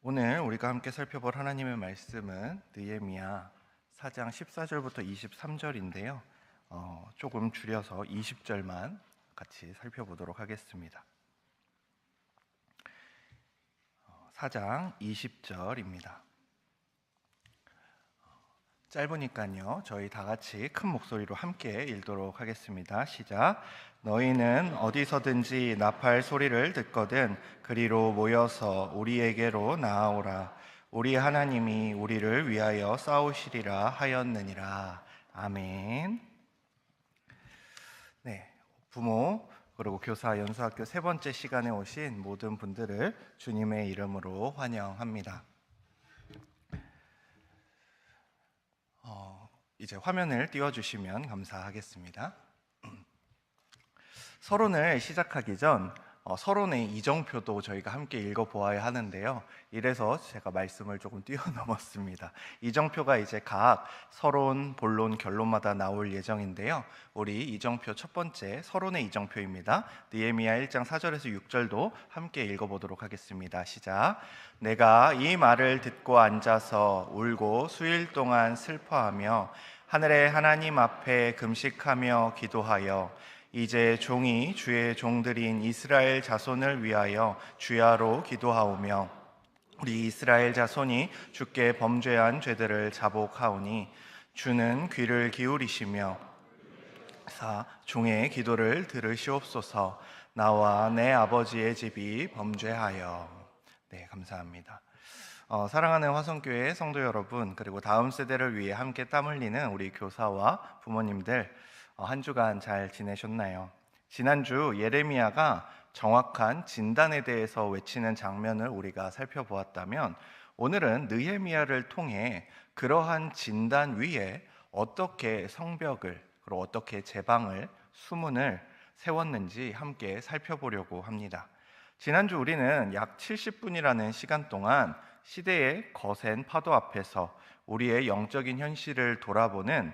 오늘 우리가 함께 살펴볼 하나님의 말씀은 느헤미야 4장 14절부터 23절인데요. 조금 줄여서 20절만 같이 살펴보도록 하겠습니다. 4장 20절입니다. 짧으니까요, 저희 다 같이 큰 목소리로 함께 읽도록 하겠습니다. 시작. 너희는 어디서든지 나팔 소리를 듣거든 그리로 모여서 우리에게로 나아오라. 우리 하나님이 우리를 위하여 싸우시리라 하였느니라. 아멘. 네, 부모 그리고 교사 연수학교 세 번째 시간에 오신 모든 분들을 주님의 이름으로 환영합니다. 이제 화면을 띄워주시면 감사하겠습니다. 서론을 시작하기 전 서론의 이정표도 저희가 함께 읽어보아야 하는데요. 이래서 제가 말씀을 조금 뛰어넘었습니다. 이정표가 이제 각 서론, 본론, 결론마다 나올 예정인데요. 우리 이정표 첫 번째 서론의 이정표입니다. 느헤미야 1장 4절에서 6절도 함께 읽어보도록 하겠습니다. 시작. 내가 이 말을 듣고 앉아서 울고 수일 동안 슬퍼하며 하늘의 하나님 앞에 금식하며 기도하여 이제 종이 주의 종들인 이스라엘 자손을 위하여 주야로 기도하오며 우리 이스라엘 자손이 주께 범죄한 죄들을 자복하오니 주는 귀를 기울이시며 종의 기도를 들으시옵소서. 나와 내 아버지의 집이 범죄하여. 네, 감사합니다. 사랑하는 화성교회 성도 여러분, 그리고 다음 세대를 위해 함께 땀 흘리는 우리 교사와 부모님들, 한 주간 잘 지내셨나요? 지난주 예레미야가 정확한 진단에 대해서 외치는 장면을 우리가 살펴보았다면, 오늘은 느헤미야를 통해 그러한 진단 위에 어떻게 성벽을, 그리고 어떻게 제방을, 수문을 세웠는지 함께 살펴보려고 합니다. 지난주 우리는 약 70분이라는 시간 동안 시대의 거센 파도 앞에서 우리의 영적인 현실을 돌아보는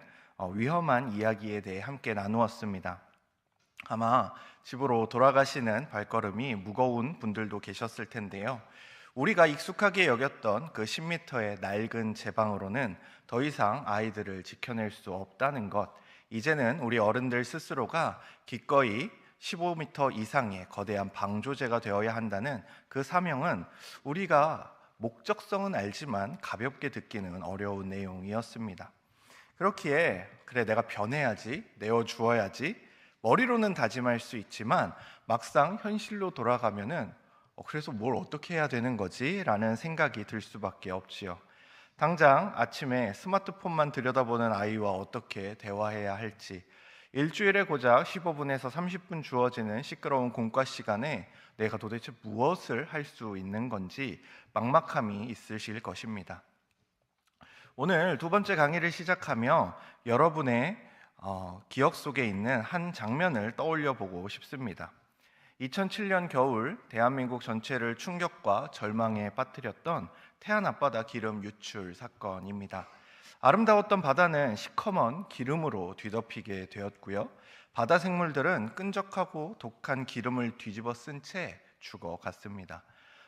위험한 이야기에 대해 함께 나누었습니다. 아마 집으로 돌아가시는 발걸음이 무거운 분들도 계셨을 텐데요. 우리가 익숙하게 여겼던 그 10m의 낡은 제방으로는 더 이상 아이들을 지켜낼 수 없다는 것, 이제는 우리 어른들 스스로가 기꺼이 15m 이상의 거대한 방조제가 되어야 한다는 그 사명은 우리가 목적성은 알지만 가볍게 듣기는 어려운 내용이었습니다. 그렇기에 그래 내가 변해야지, 내어주어야지 머리로는 다짐할 수 있지만 막상 현실로 돌아가면은 그래서 뭘 어떻게 해야 되는 거지? 라는 생각이 들 수밖에 없지요. 당장 아침에 스마트폰만 들여다보는 아이와 어떻게 대화해야 할지, 일주일에 고작 15분에서 30분 주어지는 시끄러운 공과 시간에 내가 도대체 무엇을 할 수 있는 건지 막막함이 있으실 것입니다. 오늘 두 번째 강의를 시작하며 여러분의 기억 속에 있는 한 장면을 떠올려 보고 싶습니다. 2007년 겨울 대한민국 전체를 충격과 절망에 빠뜨렸던 태안 앞바다 기름 유출 사건입니다. 아름다웠던 바다는 시커먼 기름으로 뒤덮이게 되었고요. 바다 생물들은 끈적하고 독한 기름을 뒤집어 쓴 채 죽어갔습니다.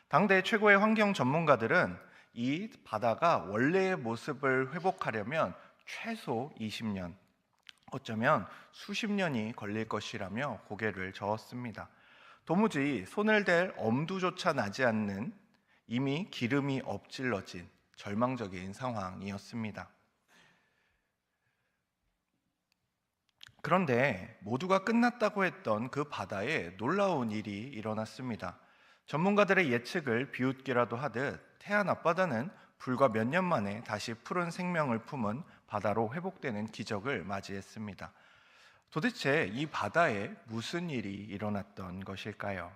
당대 최고의 환경 전문가들은 이 바다가 원래의 모습을 회복하려면 최소 20년, 어쩌면 수십 년이 걸릴 것이라며 고개를 저었습니다. 도무지 손을 댈 엄두조차 나지 않는 이미 기름이 엎질러진 절망적인 상황이었습니다. 그런데 모두가 끝났다고 했던 그 바다에 놀라운 일이 일어났습니다. 전문가들의 예측을 비웃기라도 하듯 태안 앞바다는 불과 몇 년 만에 다시 푸른 생명을 품은 바다로 회복되는 기적을 맞이했습니다. 도대체 이 바다에 무슨 일이 일어났던 것일까요?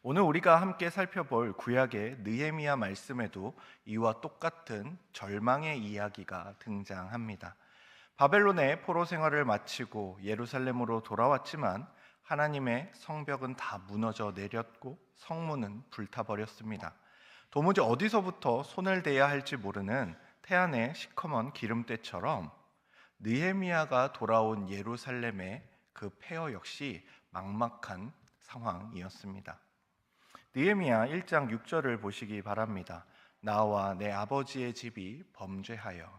오늘 우리가 함께 살펴볼 구약의 느헤미야 말씀에도 이와 똑같은 절망의 이야기가 등장합니다. 바벨론의 포로 생활을 마치고 예루살렘으로 돌아왔지만 하나님의 성벽은 다 무너져 내렸고 성문은 불타버렸습니다. 도무지 어디서부터 손을 대야 할지 모르는 태안의 시커먼 기름때처럼 느헤미야가 돌아온 예루살렘의 그 폐허 역시 막막한 상황이었습니다. 느헤미야 1장 6절을 보시기 바랍니다. 나와 내 아버지의 집이 범죄하여.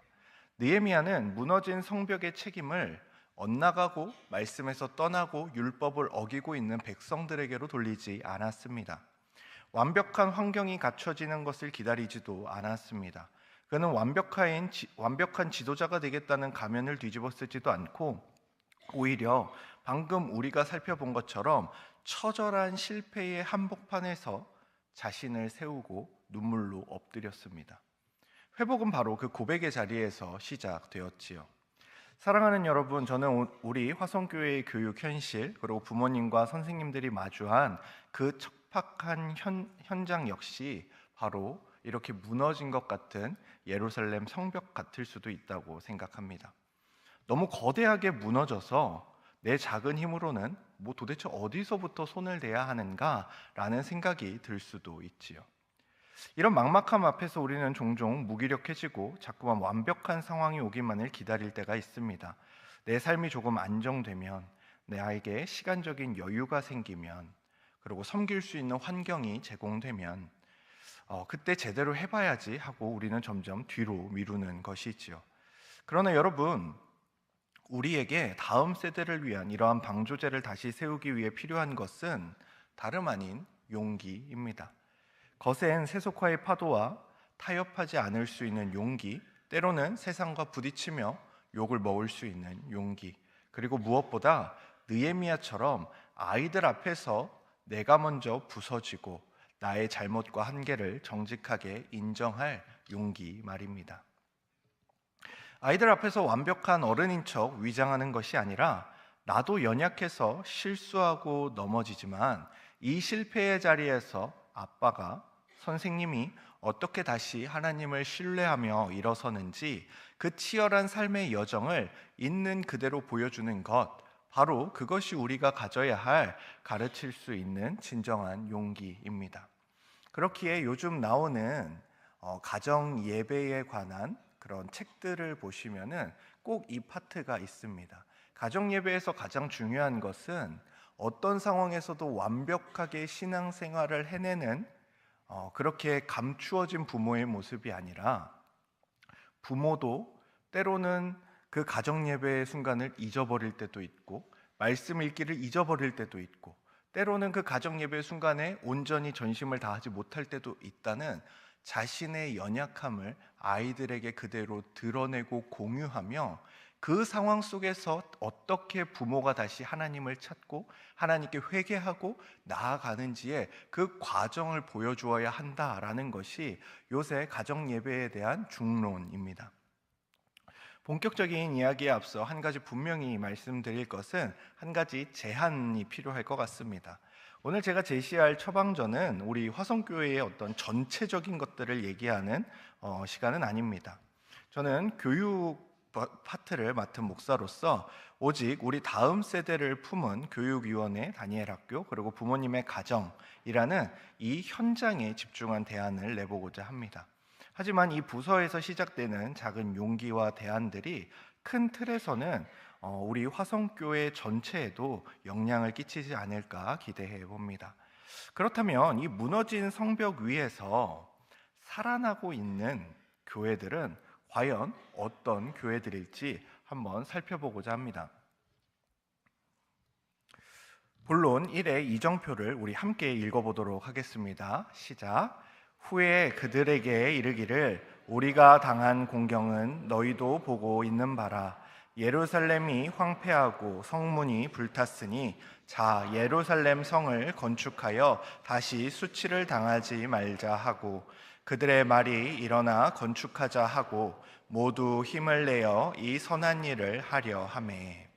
느헤미야는 무너진 성벽의 책임을 엇나가고 말씀에서 떠나고 율법을 어기고 있는 백성들에게로 돌리지 않았습니다. 완벽한 환경이 갖춰지는 것을 기다리지도 않았습니다. 그는 완벽한 지도자가 되겠다는 가면을 뒤집어 쓰지도 않고 오히려 방금 우리가 살펴본 것처럼 처절한 실패의 한복판에서 자신을 세우고 눈물로 엎드렸습니다. 회복은 바로 그 고백의 자리에서 시작되었지요. 사랑하는 여러분, 저는 우리 화성교회의 교육 현실 그리고 부모님과 선생님들이 마주한 그 척박한 현장 역시 바로 이렇게 무너진 것 같은 예루살렘 성벽 같을 수도 있다고 생각합니다. 너무 거대하게 무너져서 내 작은 힘으로는 도대체 어디서부터 손을 대야 하는가라는 생각이 들 수도 있지요. 이런 막막함 앞에서 우리는 종종 무기력해지고 자꾸만 완벽한 상황이 오기만을 기다릴 때가 있습니다. 내 삶이 조금 안정되면, 나에게 시간적인 여유가 생기면, 그리고 섬길 수 있는 환경이 제공되면 그때 제대로 해봐야지 하고 우리는 점점 뒤로 미루는 것이지요. 그러나 여러분, 우리에게 다음 세대를 위한 이러한 방조제를 다시 세우기 위해 필요한 것은 다름 아닌 용기입니다. 거센 세속화의 파도와 타협하지 않을 수 있는 용기, 때로는 세상과 부딪히며 욕을 먹을 수 있는 용기, 그리고 무엇보다 느헤미야처럼 아이들 앞에서 내가 먼저 부서지고 나의 잘못과 한계를 정직하게 인정할 용기 말입니다. 아이들 앞에서 완벽한 어른인 척 위장하는 것이 아니라 나도 연약해서 실수하고 넘어지지만 이 실패의 자리에서 아빠가, 선생님이 어떻게 다시 하나님을 신뢰하며 일어서는지 그 치열한 삶의 여정을 있는 그대로 보여주는 것, 바로 그것이 우리가 가져야 할 가르칠 수 있는 진정한 용기입니다. 그렇기에 요즘 나오는 가정 예배에 관한 그런 책들을 보시면은 꼭 이 파트가 있습니다. 가정 예배에서 가장 중요한 것은 어떤 상황에서도 완벽하게 신앙생활을 해내는 그렇게 감추어진 부모의 모습이 아니라, 부모도 때로는 그 가정 예배의 순간을 잊어버릴 때도 있고 말씀 읽기를 잊어버릴 때도 있고 때로는 그 가정 예배의 순간에 온전히 전심을 다하지 못할 때도 있다는 자신의 연약함을 아이들에게 그대로 드러내고 공유하며 그 상황 속에서 어떻게 부모가 다시 하나님을 찾고 하나님께 회개하고 나아가는지의 그 과정을 보여주어야 한다라는 것이 요새 가정 예배에 대한 중론입니다. 본격적인 이야기에 앞서 한 가지 분명히 말씀드릴 것은 한 가지 제한이 필요할 것 같습니다. 오늘 제가 제시할 처방전은 우리 화성교회의 어떤 전체적인 것들을 얘기하는 시간은 아닙니다. 저는 교육 파트를 맡은 목사로서 오직 우리 다음 세대를 품은 교육위원회, 다니엘학교, 그리고 부모님의 가정이라는 이 현장에 집중한 대안을 내보고자 합니다. 하지만 이 부서에서 시작되는 작은 용기와 대안들이 큰 틀에서는 우리 화성교회 전체에도 영향을 끼치지 않을까 기대해 봅니다. 그렇다면 이 무너진 성벽 위에서 살아나고 있는 교회들은 과연 어떤 교회들일지 한번 살펴보고자 합니다. 본론 1의 이정표를 우리 함께 읽어보도록 하겠습니다. 시작. 후에 그들에게 이르기를 우리가 당한 공경은 너희도 보고 있는 바라. 예루살렘이 황폐하고 성문이 불탔으니 자 예루살렘 성을 건축하여 다시 수치를 당하지 말자 하고 그들의 말이 일어나 건축하자 하고 모두 힘을 내어 이 선한 일을 하려 하매.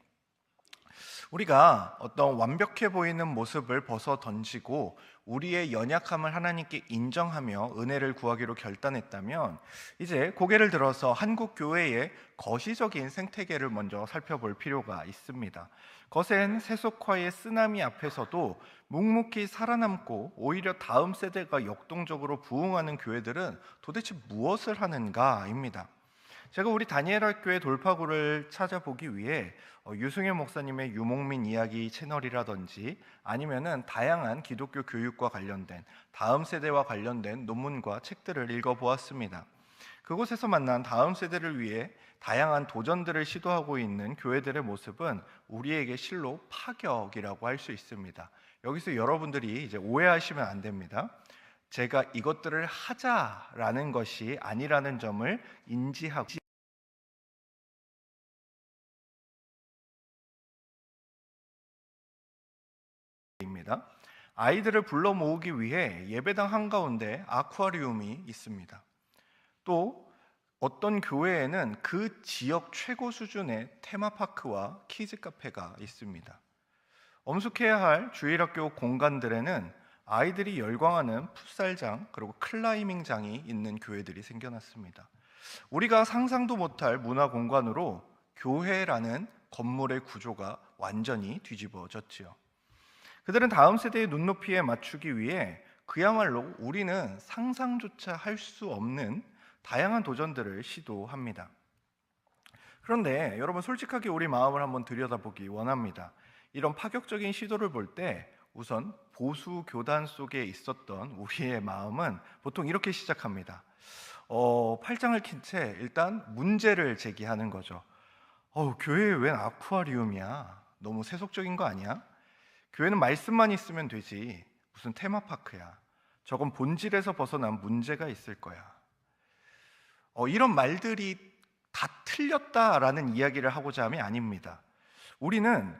우리가 어떤 완벽해 보이는 모습을 벗어 던지고 우리의 연약함을 하나님께 인정하며 은혜를 구하기로 결단했다면 이제 고개를 들어서 한국 교회의 거시적인 생태계를 먼저 살펴볼 필요가 있습니다. 거센 세속화의 쓰나미 앞에서도 묵묵히 살아남고 오히려 다음 세대가 역동적으로 부흥하는 교회들은 도대체 무엇을 하는가입니다. 제가 우리 다니엘 학교의 돌파구를 찾아보기 위해 유승현 목사님의 유목민 이야기 채널이라든지 아니면은 다양한 기독교 교육과 관련된 다음 세대와 관련된 논문과 책들을 읽어보았습니다. 그곳에서 만난 다음 세대를 위해 다양한 도전들을 시도하고 있는 교회들의 모습은 우리에게 실로 파격이라고 할 수 있습니다. 여기서 여러분들이 이제 오해하시면 안 됩니다. 제가 이것들을 하자라는 것이 아니라는 점을 인지하고 입니다. 아이들을 불러 모으기 위해 예배당 한가운데 아쿠아리움이 있습니다. 또 어떤 교회에는 그 지역 최고 수준의 테마파크와 키즈 카페가 있습니다. 엄숙해야 할 주일학교 공간들에는 아이들이 열광하는 풋살장 그리고 클라이밍장이 있는 교회들이 생겨났습니다. 우리가 상상도 못할 문화 공간으로 교회라는 건물의 구조가 완전히 뒤집어졌지요. 그들은 다음 세대의 눈높이에 맞추기 위해 그야말로 우리는 상상조차 할 수 없는 다양한 도전들을 시도합니다. 그런데 여러분, 솔직하게 우리 마음을 한번 들여다보기 원합니다. 이런 파격적인 시도를 볼 때 우선 보수 교단 속에 있었던 우리의 마음은 보통 이렇게 시작합니다. 팔짱을 낀 채 일단 문제를 제기하는 거죠. 교회에 웬 아쿠아리움이야? 너무 세속적인 거 아니야? 교회는 말씀만 있으면 되지 무슨 테마파크야? 저건 본질에서 벗어난 문제가 있을 거야. 이런 말들이 다 틀렸다라는 이야기를 하고자 함이 아닙니다. 우리는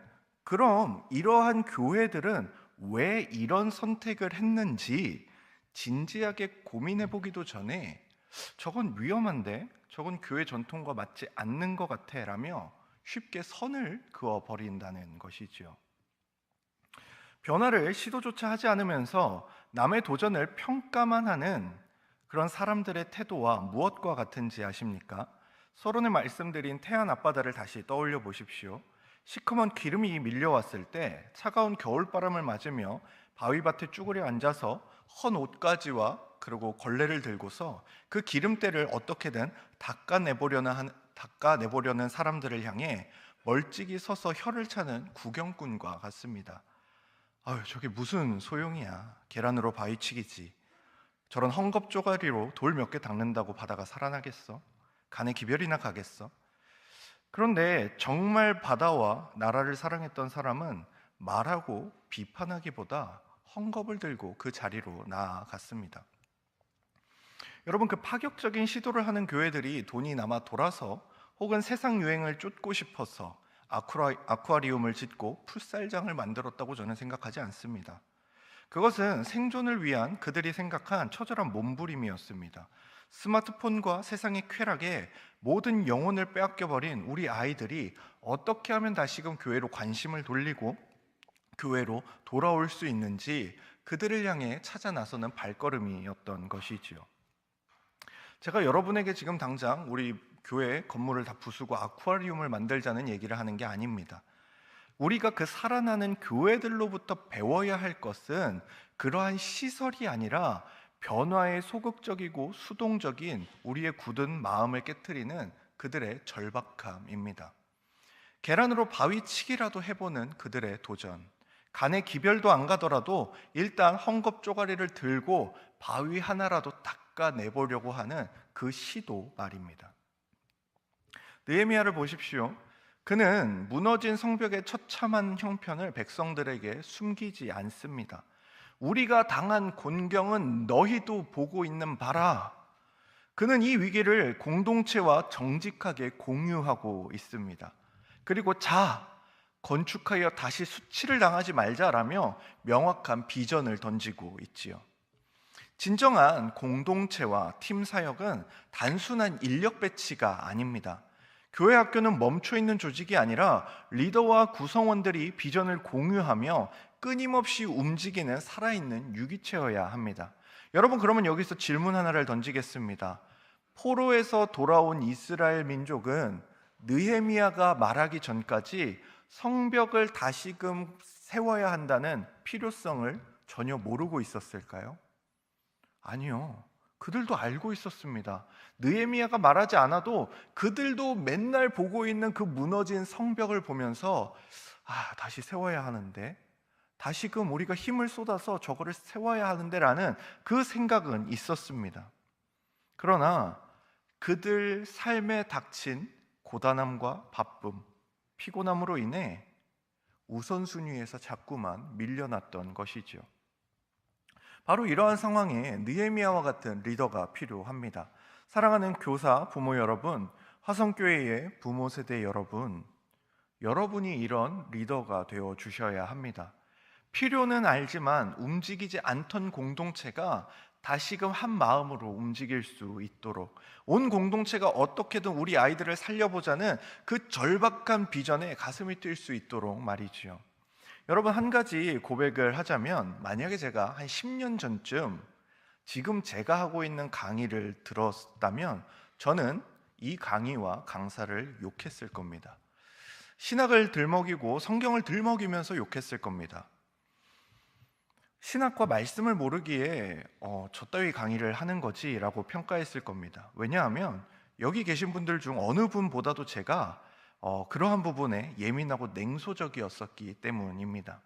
그럼 이러한 교회들은 왜 이런 선택을 했는지 진지하게 고민해 보기도 전에 저건 위험한데, 저건 교회 전통과 맞지 않는 것 같아 라며 쉽게 선을 그어 버린다는 것이지요. 변화를 시도조차 하지 않으면서 남의 도전을 평가만 하는 그런 사람들의 태도와 무엇과 같은지 아십니까? 서론에 말씀드린 태안 앞바다를 다시 떠올려 보십시오. 시커먼 기름이 밀려왔을 때 차가운 겨울바람을 맞으며 바위밭에 쭈그려 앉아서 헌 옷가지와 그리고 걸레를 들고서 그 기름때를 어떻게든 닦아내보려는 사람들을 향해 멀찍이 서서 혀를 차는 구경꾼과 같습니다. 저게 무슨 소용이야. 계란으로 바위치기지. 저런 헝겊 쪼가리로 돌 몇 개 닦는다고 바다가 살아나겠어? 간에 기별이나 가겠어? 그런데 정말 바다와 나라를 사랑했던 사람은 말하고 비판하기보다 헝겊을 들고 그 자리로 나아갔습니다. 여러분, 그 파격적인 시도를 하는 교회들이 돈이 남아 돌아서 혹은 세상 유행을 쫓고 싶어서 아쿠아리움을 짓고 풋살장을 만들었다고 저는 생각하지 않습니다. 그것은 생존을 위한 그들이 생각한 처절한 몸부림이었습니다. 스마트폰과 세상의 쾌락에 모든 영혼을 빼앗겨버린 우리 아이들이 어떻게 하면 다시금 교회로 관심을 돌리고 교회로 돌아올 수 있는지 그들을 향해 찾아 나서는 발걸음이었던 것이지요. 제가 여러분에게 지금 당장 우리 교회 건물을 다 부수고 아쿠아리움을 만들자는 얘기를 하는 게 아닙니다. 우리가 그 살아나는 교회들로부터 배워야 할 것은 그러한 시설이 아니라 변화에 소극적이고 수동적인 우리의 굳은 마음을 깨트리는 그들의 절박함입니다. 계란으로 바위치기라도 해보는 그들의 도전, 간에 기별도 안 가더라도 일단 헝겊 쪼가리를 들고 바위 하나라도 닦아내보려고 하는 그 시도 말입니다. 느헤미야를 보십시오. 그는 무너진 성벽의 처참한 형편을 백성들에게 숨기지 않습니다. 우리가 당한 곤경은 너희도 보고 있는 바라. 그는 이 위기를 공동체와 정직하게 공유하고 있습니다. 그리고 건축하여 다시 수치를 당하지 말자라며 명확한 비전을 던지고 있지요. 진정한 공동체와 팀 사역은 단순한 인력 배치가 아닙니다. 교회 학교는 멈춰 있는 조직이 아니라 리더와 구성원들이 비전을 공유하며 끊임없이 움직이는 살아있는 유기체여야 합니다. 여러분, 그러면 여기서 질문 하나를 던지겠습니다. 포로에서 돌아온 이스라엘 민족은 느헤미야가 말하기 전까지 성벽을 다시금 세워야 한다는 필요성을 전혀 모르고 있었을까요? 아니요. 그들도 알고 있었습니다. 느헤미야가 말하지 않아도 그들도 맨날 보고 있는 그 무너진 성벽을 보면서 다시 세워야 하는데, 다시금 우리가 힘을 쏟아서 저거를 세워야 하는데 라는 그 생각은 있었습니다. 그러나 그들 삶에 닥친 고단함과 바쁨, 피곤함으로 인해 우선순위에서 자꾸만 밀려났던 것이죠. 바로 이러한 상황에 느헤미야와 같은 리더가 필요합니다. 사랑하는 교사, 부모 여러분, 화성교회의 부모 세대 여러분, 여러분이 이런 리더가 되어 주셔야 합니다. 필요는 알지만 움직이지 않던 공동체가 다시금 한 마음으로 움직일 수 있도록, 온 공동체가 어떻게든 우리 아이들을 살려보자는 그 절박한 비전에 가슴이 뛸 수 있도록 말이지요. 여러분, 한 가지 고백을 하자면, 만약에 제가 한 10년 전쯤 지금 제가 하고 있는 강의를 들었다면 저는 이 강의와 강사를 욕했을 겁니다. 신학을 들먹이고 성경을 들먹이면서 욕했을 겁니다. 신학과 말씀을 모르기에 저 따위 강의를 하는 거지 라고 평가했을 겁니다. 왜냐하면 여기 계신 분들 중 어느 분보다도 제가 그러한 부분에 예민하고 냉소적이었었기 때문입니다.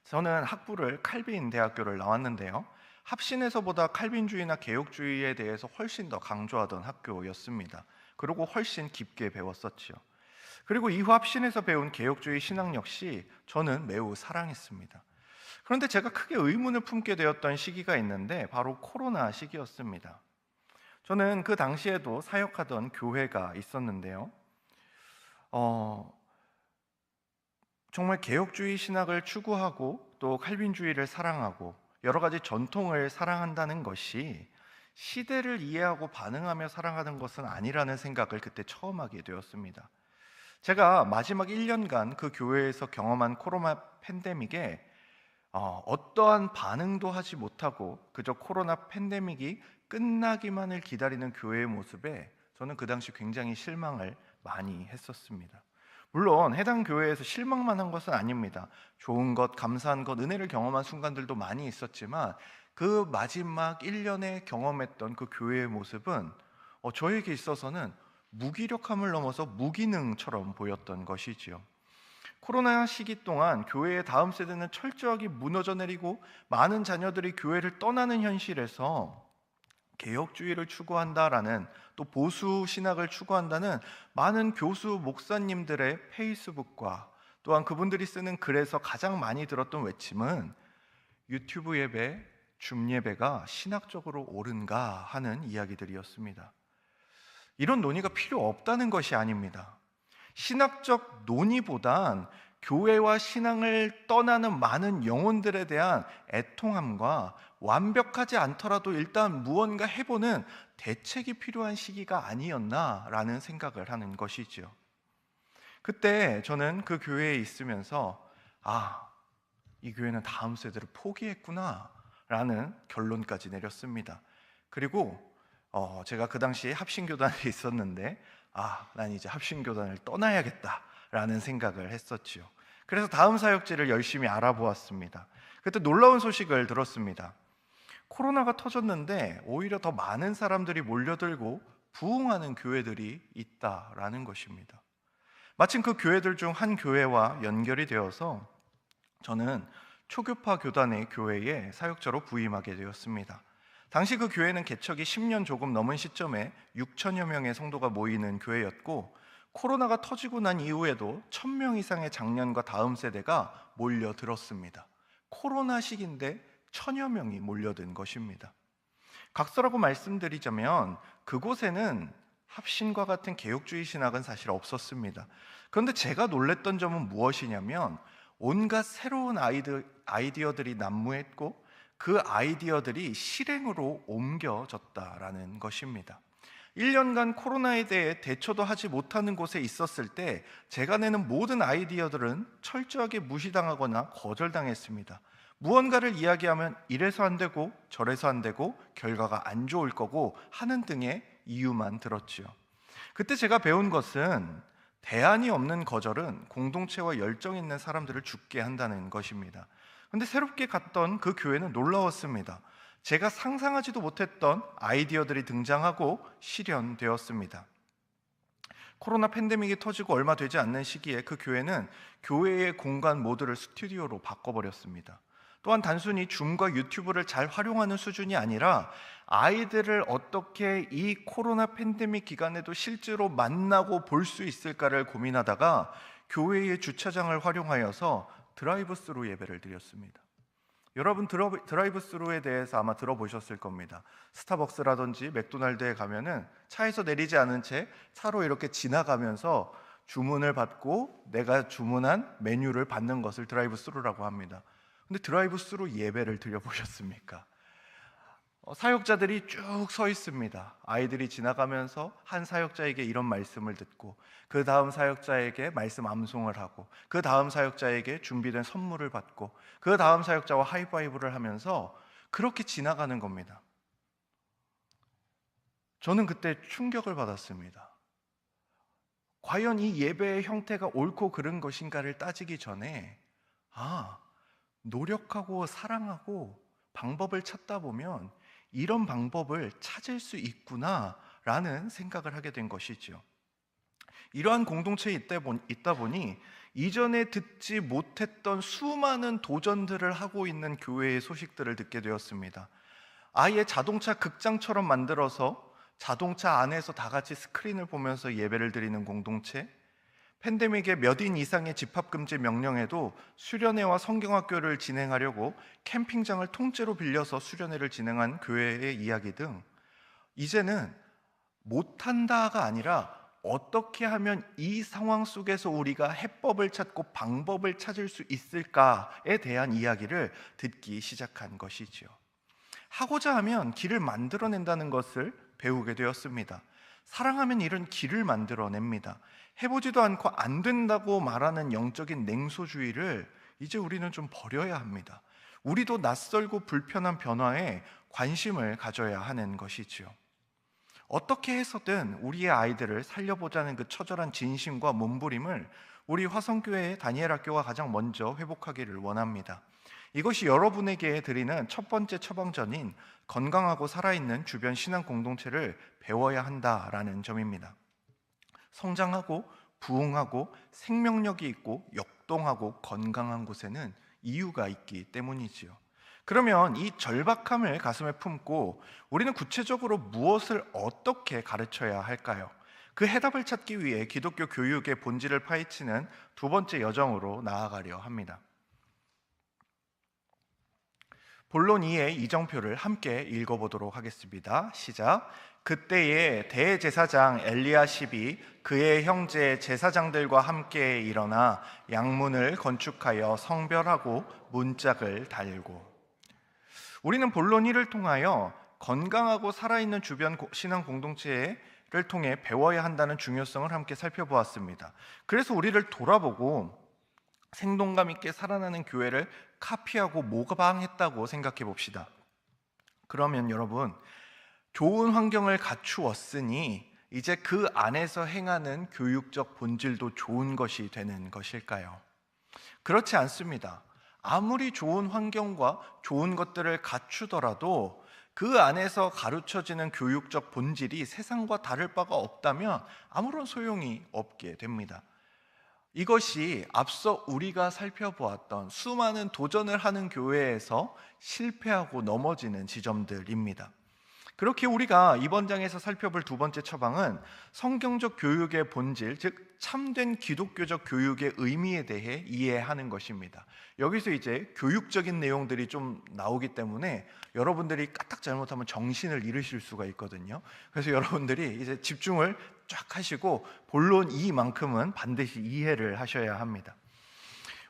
저는 학부를 칼빈 대학교를 나왔는데요, 합신에서보다 칼빈주의나 개혁주의에 대해서 훨씬 더 강조하던 학교였습니다. 그리고 훨씬 깊게 배웠었죠. 그리고 이후 합신에서 배운 개혁주의 신학 역시 저는 매우 사랑했습니다. 그런데 제가 크게 의문을 품게 되었던 시기가 있는데 바로 코로나 시기였습니다. 저는 그 당시에도 사역하던 교회가 있었는데요, 정말 개혁주의 신학을 추구하고 또 칼빈주의를 사랑하고 여러 가지 전통을 사랑한다는 것이 시대를 이해하고 반응하며 살아가는 것은 아니라는 생각을 그때 처음 하게 되었습니다. 제가 마지막 1년간 그 교회에서 경험한 코로나 팬데믹에 어떠한 반응도 하지 못하고 그저 코로나 팬데믹이 끝나기만을 기다리는 교회의 모습에 저는 그 당시 굉장히 실망을 많이 했었습니다. 물론 해당 교회에서 실망만 한 것은 아닙니다. 좋은 것, 감사한 것, 은혜를 경험한 순간들도 많이 있었지만 그 마지막 1년에 경험했던 그 교회의 모습은 저에게 있어서는 무기력함을 넘어서 무기능처럼 보였던 것이지요. 코로나 시기 동안 교회의 다음 세대는 철저하게 무너져 내리고 많은 자녀들이 교회를 떠나는 현실에서 개혁주의를 추구한다라는, 또 보수 신학을 추구한다는 많은 교수 목사님들의 페이스북과 또한 그분들이 쓰는 글에서 가장 많이 들었던 외침은 유튜브 예배, 줌 예배가 신학적으로 옳은가 하는 이야기들이었습니다. 이런 논의가 필요 없다는 것이 아닙니다. 신학적 논의보단 교회와 신앙을 떠나는 많은 영혼들에 대한 애통함과 완벽하지 않더라도 일단 무언가 해보는 대책이 필요한 시기가 아니었나라는 생각을 하는 것이지요. 그때 저는 그 교회에 있으면서 이 교회는 다음 세대를 포기했구나 라는 결론까지 내렸습니다. 그리고 제가 그 당시에 합신교단에 있었는데 난 이제 합신교단을 떠나야겠다라는 생각을 했었지요. 그래서 다음 사역지를 열심히 알아보았습니다. 그때 놀라운 소식을 들었습니다. 코로나가 터졌는데 오히려 더 많은 사람들이 몰려들고 부흥하는 교회들이 있다라는 것입니다. 마침 그 교회들 중 한 교회와 연결이 되어서 저는 초교파 교단의 교회에 사역자로 부임하게 되었습니다. 당시 그 교회는 개척이 10년 조금 넘은 시점에 6천여 명의 성도가 모이는 교회였고, 코로나가 터지고 난 이후에도 1,000명 이상의 장년과 다음 세대가 몰려들었습니다. 코로나 시기인데 1,000여 명이 몰려든 것입니다. 각서라고 말씀드리자면 그곳에는 합신과 같은 개혁주의 신학은 사실 없었습니다. 그런데 제가 놀랬던 점은 무엇이냐면 온갖 새로운 아이디어들이 난무했고 그 아이디어들이 실행으로 옮겨졌다라는 것입니다. 1년간 코로나에 대해 대처도 하지 못하는 곳에 있었을 때 제가 내는 모든 아이디어들은 철저하게 무시당하거나 거절당했습니다. 무언가를 이야기하면 이래서 안 되고 저래서 안 되고 결과가 안 좋을 거고 하는 등의 이유만 들었지요. 그때 제가 배운 것은 대안이 없는 거절은 공동체와 열정 있는 사람들을 죽게 한다는 것입니다. 그런데 새롭게 갔던 그 교회는 놀라웠습니다. 제가 상상하지도 못했던 아이디어들이 등장하고 실현되었습니다. 코로나 팬데믹이 터지고 얼마 되지 않는 시기에 그 교회는 교회의 공간 모두를 스튜디오로 바꿔버렸습니다. 또한 단순히 줌과 유튜브를 잘 활용하는 수준이 아니라 아이들을 어떻게 이 코로나 팬데믹 기간에도 실제로 만나고 볼 수 있을까를 고민하다가 교회의 주차장을 활용하여서 드라이브 스루 예배를 드렸습니다. 여러분 드라이브 스루에 대해서 아마 들어보셨을 겁니다. 스타벅스라든지 맥도날드에 가면은 차에서 내리지 않은 채 차로 이렇게 지나가면서 주문을 받고 내가 주문한 메뉴를 받는 것을 드라이브 스루라고 합니다. 근데 드라이브 스루 예배를 드려보셨습니까? 사역자들이 쭉 서 있습니다. 아이들이 지나가면서 한 사역자에게 이런 말씀을 듣고 그 다음 사역자에게 말씀 암송을 하고 그 다음 사역자에게 준비된 선물을 받고 그 다음 사역자와 하이파이브를 하면서 그렇게 지나가는 겁니다. 저는 그때 충격을 받았습니다. 과연 이 예배의 형태가 옳고 그른 것인가를 따지기 전에 노력하고 사랑하고 방법을 찾다 보면 이런 방법을 찾을 수 있구나라는 생각을 하게 된 것이죠. 이러한 공동체에 있다 보니 이전에 듣지 못했던 수많은 도전들을 하고 있는 교회의 소식들을 듣게 되었습니다. 아예 자동차 극장처럼 만들어서 자동차 안에서 다 같이 스크린을 보면서 예배를 드리는 공동체, 팬데믹에 몇 인 이상의 집합금지 명령에도 수련회와 성경학교를 진행하려고 캠핑장을 통째로 빌려서 수련회를 진행한 교회의 이야기 등 이제는 못한다가 아니라 어떻게 하면 이 상황 속에서 우리가 해법을 찾고 방법을 찾을 수 있을까에 대한 이야기를 듣기 시작한 것이지요. 하고자 하면 길을 만들어낸다는 것을 배우게 되었습니다. 사랑하면 이런 길을 만들어냅니다. 해보지도 않고 안 된다고 말하는 영적인 냉소주의를 이제 우리는 좀 버려야 합니다. 우리도 낯설고 불편한 변화에 관심을 가져야 하는 것이지요. 어떻게 해서든 우리의 아이들을 살려보자는 그 처절한 진심과 몸부림을 우리 화성교회의 다니엘 학교가 가장 먼저 회복하기를 원합니다. 이것이 여러분에게 드리는 첫 번째 처방전인 건강하고 살아있는 주변 신앙 공동체를 배워야 한다라는 점입니다. 성장하고 부흥하고 생명력이 있고 역동하고 건강한 곳에는 이유가 있기 때문이지요. 그러면 이 절박함을 가슴에 품고 우리는 구체적으로 무엇을 어떻게 가르쳐야 할까요? 그 해답을 찾기 위해 기독교 교육의 본질을 파헤치는 두 번째 여정으로 나아가려 합니다. 본론 2의 이정표를 함께 읽어보도록 하겠습니다. 시작. 그때에 대제사장 엘리야십이 그의 형제 제사장들과 함께 일어나 양문을 건축하여 성별하고 문짝을 달고. 우리는 본론 1을 통하여 건강하고 살아있는 주변 신앙 공동체를 통해 배워야 한다는 중요성을 함께 살펴보았습니다. 그래서 우리를 돌아보고 생동감 있게 살아나는 교회를 카피하고 모방했다고 생각해 봅시다. 그러면 여러분, 좋은 환경을 갖추었으니 이제 그 안에서 행하는 교육적 본질도 좋은 것이 되는 것일까요? 그렇지 않습니다. 아무리 좋은 환경과 좋은 것들을 갖추더라도 그 안에서 가르쳐지는 교육적 본질이 세상과 다를 바가 없다면 아무런 소용이 없게 됩니다. 이것이 앞서 우리가 살펴보았던 수많은 도전을 하는 교회에서 실패하고 넘어지는 지점들입니다. 그렇게 우리가 이번 장에서 살펴볼 두 번째 처방은 성경적 교육의 본질, 즉 참된 기독교적 교육의 의미에 대해 이해하는 것입니다. 여기서 이제 교육적인 내용들이 좀 나오기 때문에 여러분들이 까딱 잘못하면 정신을 잃으실 수가 있거든요. 그래서 여러분들이 이제 집중을 쫙 하시고 본론 2만큼은 반드시 이해를 하셔야 합니다.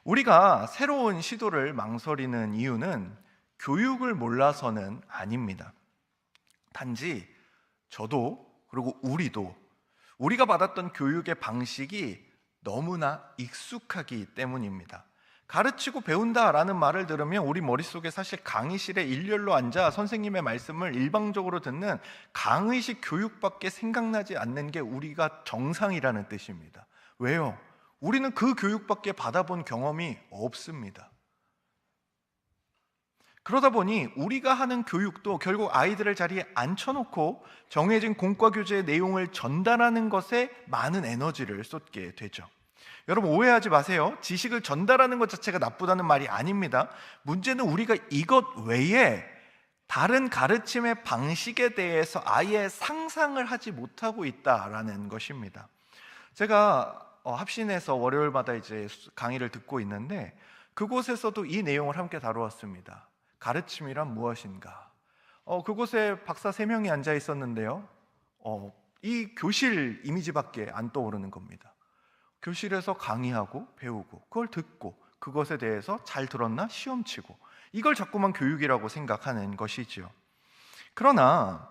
우리가 새로운 시도를 망설이는 이유는 교육을 몰라서는 아닙니다. 단지 저도 그리고 우리가 받았던 교육의 방식이 너무나 익숙하기 때문입니다. 가르치고 배운다라는 말을 들으면 우리 머릿속에 사실 강의실에 일렬로 앉아 선생님의 말씀을 일방적으로 듣는 강의식 교육밖에 생각나지 않는 게 우리가 정상이라는 뜻입니다. 왜요? 우리는 그 교육밖에 받아본 경험이 없습니다. 그러다 보니 우리가 하는 교육도 결국 아이들을 자리에 앉혀놓고 정해진 공과 교재의 내용을 전달하는 것에 많은 에너지를 쏟게 되죠. 여러분 오해하지 마세요. 지식을 전달하는 것 자체가 나쁘다는 말이 아닙니다. 문제는 우리가 이것 외에 다른 가르침의 방식에 대해서 아예 상상을 하지 못하고 있다라는 것입니다. 제가 합신에서 월요일마다 이제 강의를 듣고 있는데 그곳에서도 이 내용을 함께 다루었습니다. 가르침이란 무엇인가? 그곳에 박사 3명이 앉아 있었는데요. 이 교실 이미지밖에 안 떠오르는 겁니다. 교실에서 강의하고 배우고 그걸 듣고 그것에 대해서 잘 들었나 시험 치고 이걸 자꾸만 교육이라고 생각하는 것이지요. 그러나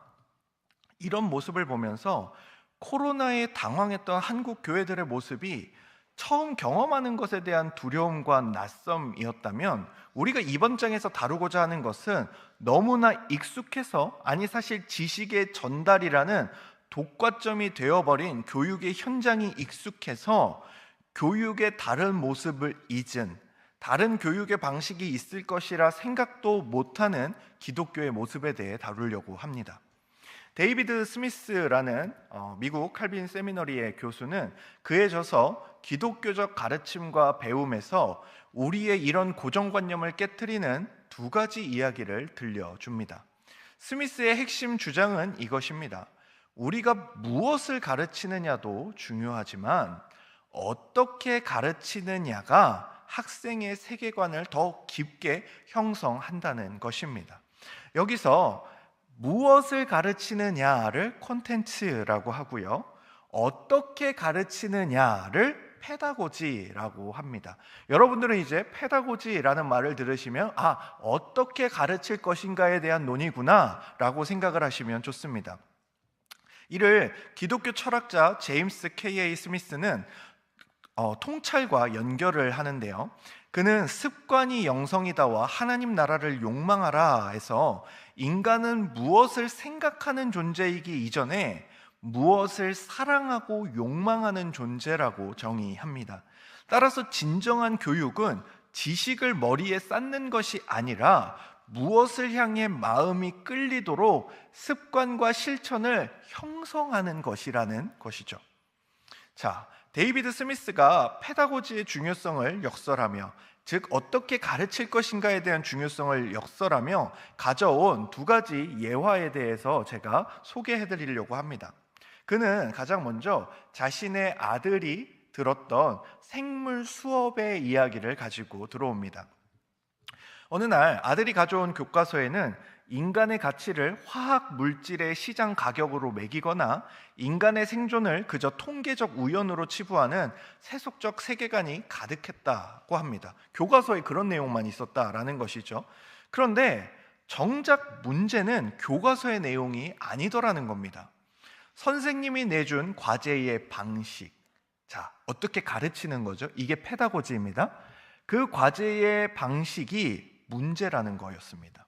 이런 모습을 보면서 코로나에 당황했던 한국 교회들의 모습이 처음 경험하는 것에 대한 두려움과 낯섦이었다면 우리가 이번 장에서 다루고자 하는 것은 너무나 익숙해서 아니 사실 지식의 전달이라는 독과점이 되어버린 교육의 현장이 익숙해서 교육의 다른 모습을 잊은 다른 교육의 방식이 있을 것이라 생각도 못하는 기독교의 모습에 대해 다루려고 합니다. 데이비드 스미스라는 미국 칼빈 세미너리의 교수는 그에 져서 기독교적 가르침과 배움에서 우리의 이런 고정관념을 깨트리는 2가지 이야기를 들려줍니다. 스미스의 핵심 주장은 이것입니다. 우리가 무엇을 가르치느냐도 중요하지만 어떻게 가르치느냐가 학생의 세계관을 더 깊게 형성한다는 것입니다. 여기서 무엇을 가르치느냐를 콘텐츠라고 하고요, 어떻게 가르치느냐를 페다고지라고 합니다. 여러분들은 이제 페다고지라는 말을 들으시면 어떻게 가르칠 것인가에 대한 논의구나 라고 생각을 하시면 좋습니다. 이를 기독교 철학자 제임스 K.A. 스미스는 통찰과 연결을 하는데요. 그는 습관이 영성이다와 하나님 나라를 욕망하라 해서 인간은 무엇을 생각하는 존재이기 이전에 무엇을 사랑하고 욕망하는 존재라고 정의합니다. 따라서 진정한 교육은 지식을 머리에 쌓는 것이 아니라 무엇을 향해 마음이 끌리도록 습관과 실천을 형성하는 것이라는 것이죠. 자, 데이비드 스미스가 페다고지의 중요성을 역설하며, 즉 어떻게 가르칠 것인가에 대한 중요성을 역설하며 가져온 2가지 예화에 대해서 제가 소개해 드리려고 합니다. 그는 가장 먼저 자신의 아들이 들었던 생물 수업의 이야기를 가지고 들어옵니다. 어느 날 아들이 가져온 교과서에는 인간의 가치를 화학 물질의 시장 가격으로 매기거나 인간의 생존을 그저 통계적 우연으로 치부하는 세속적 세계관이 가득했다고 합니다. 교과서에 그런 내용만 있었다라는 것이죠. 그런데 정작 문제는 교과서의 내용이 아니더라는 겁니다. 선생님이 내준 과제의 방식, 자, 어떻게 가르치는 거죠? 이게 페다고지입니다. 그 과제의 방식이 문제라는 거였습니다.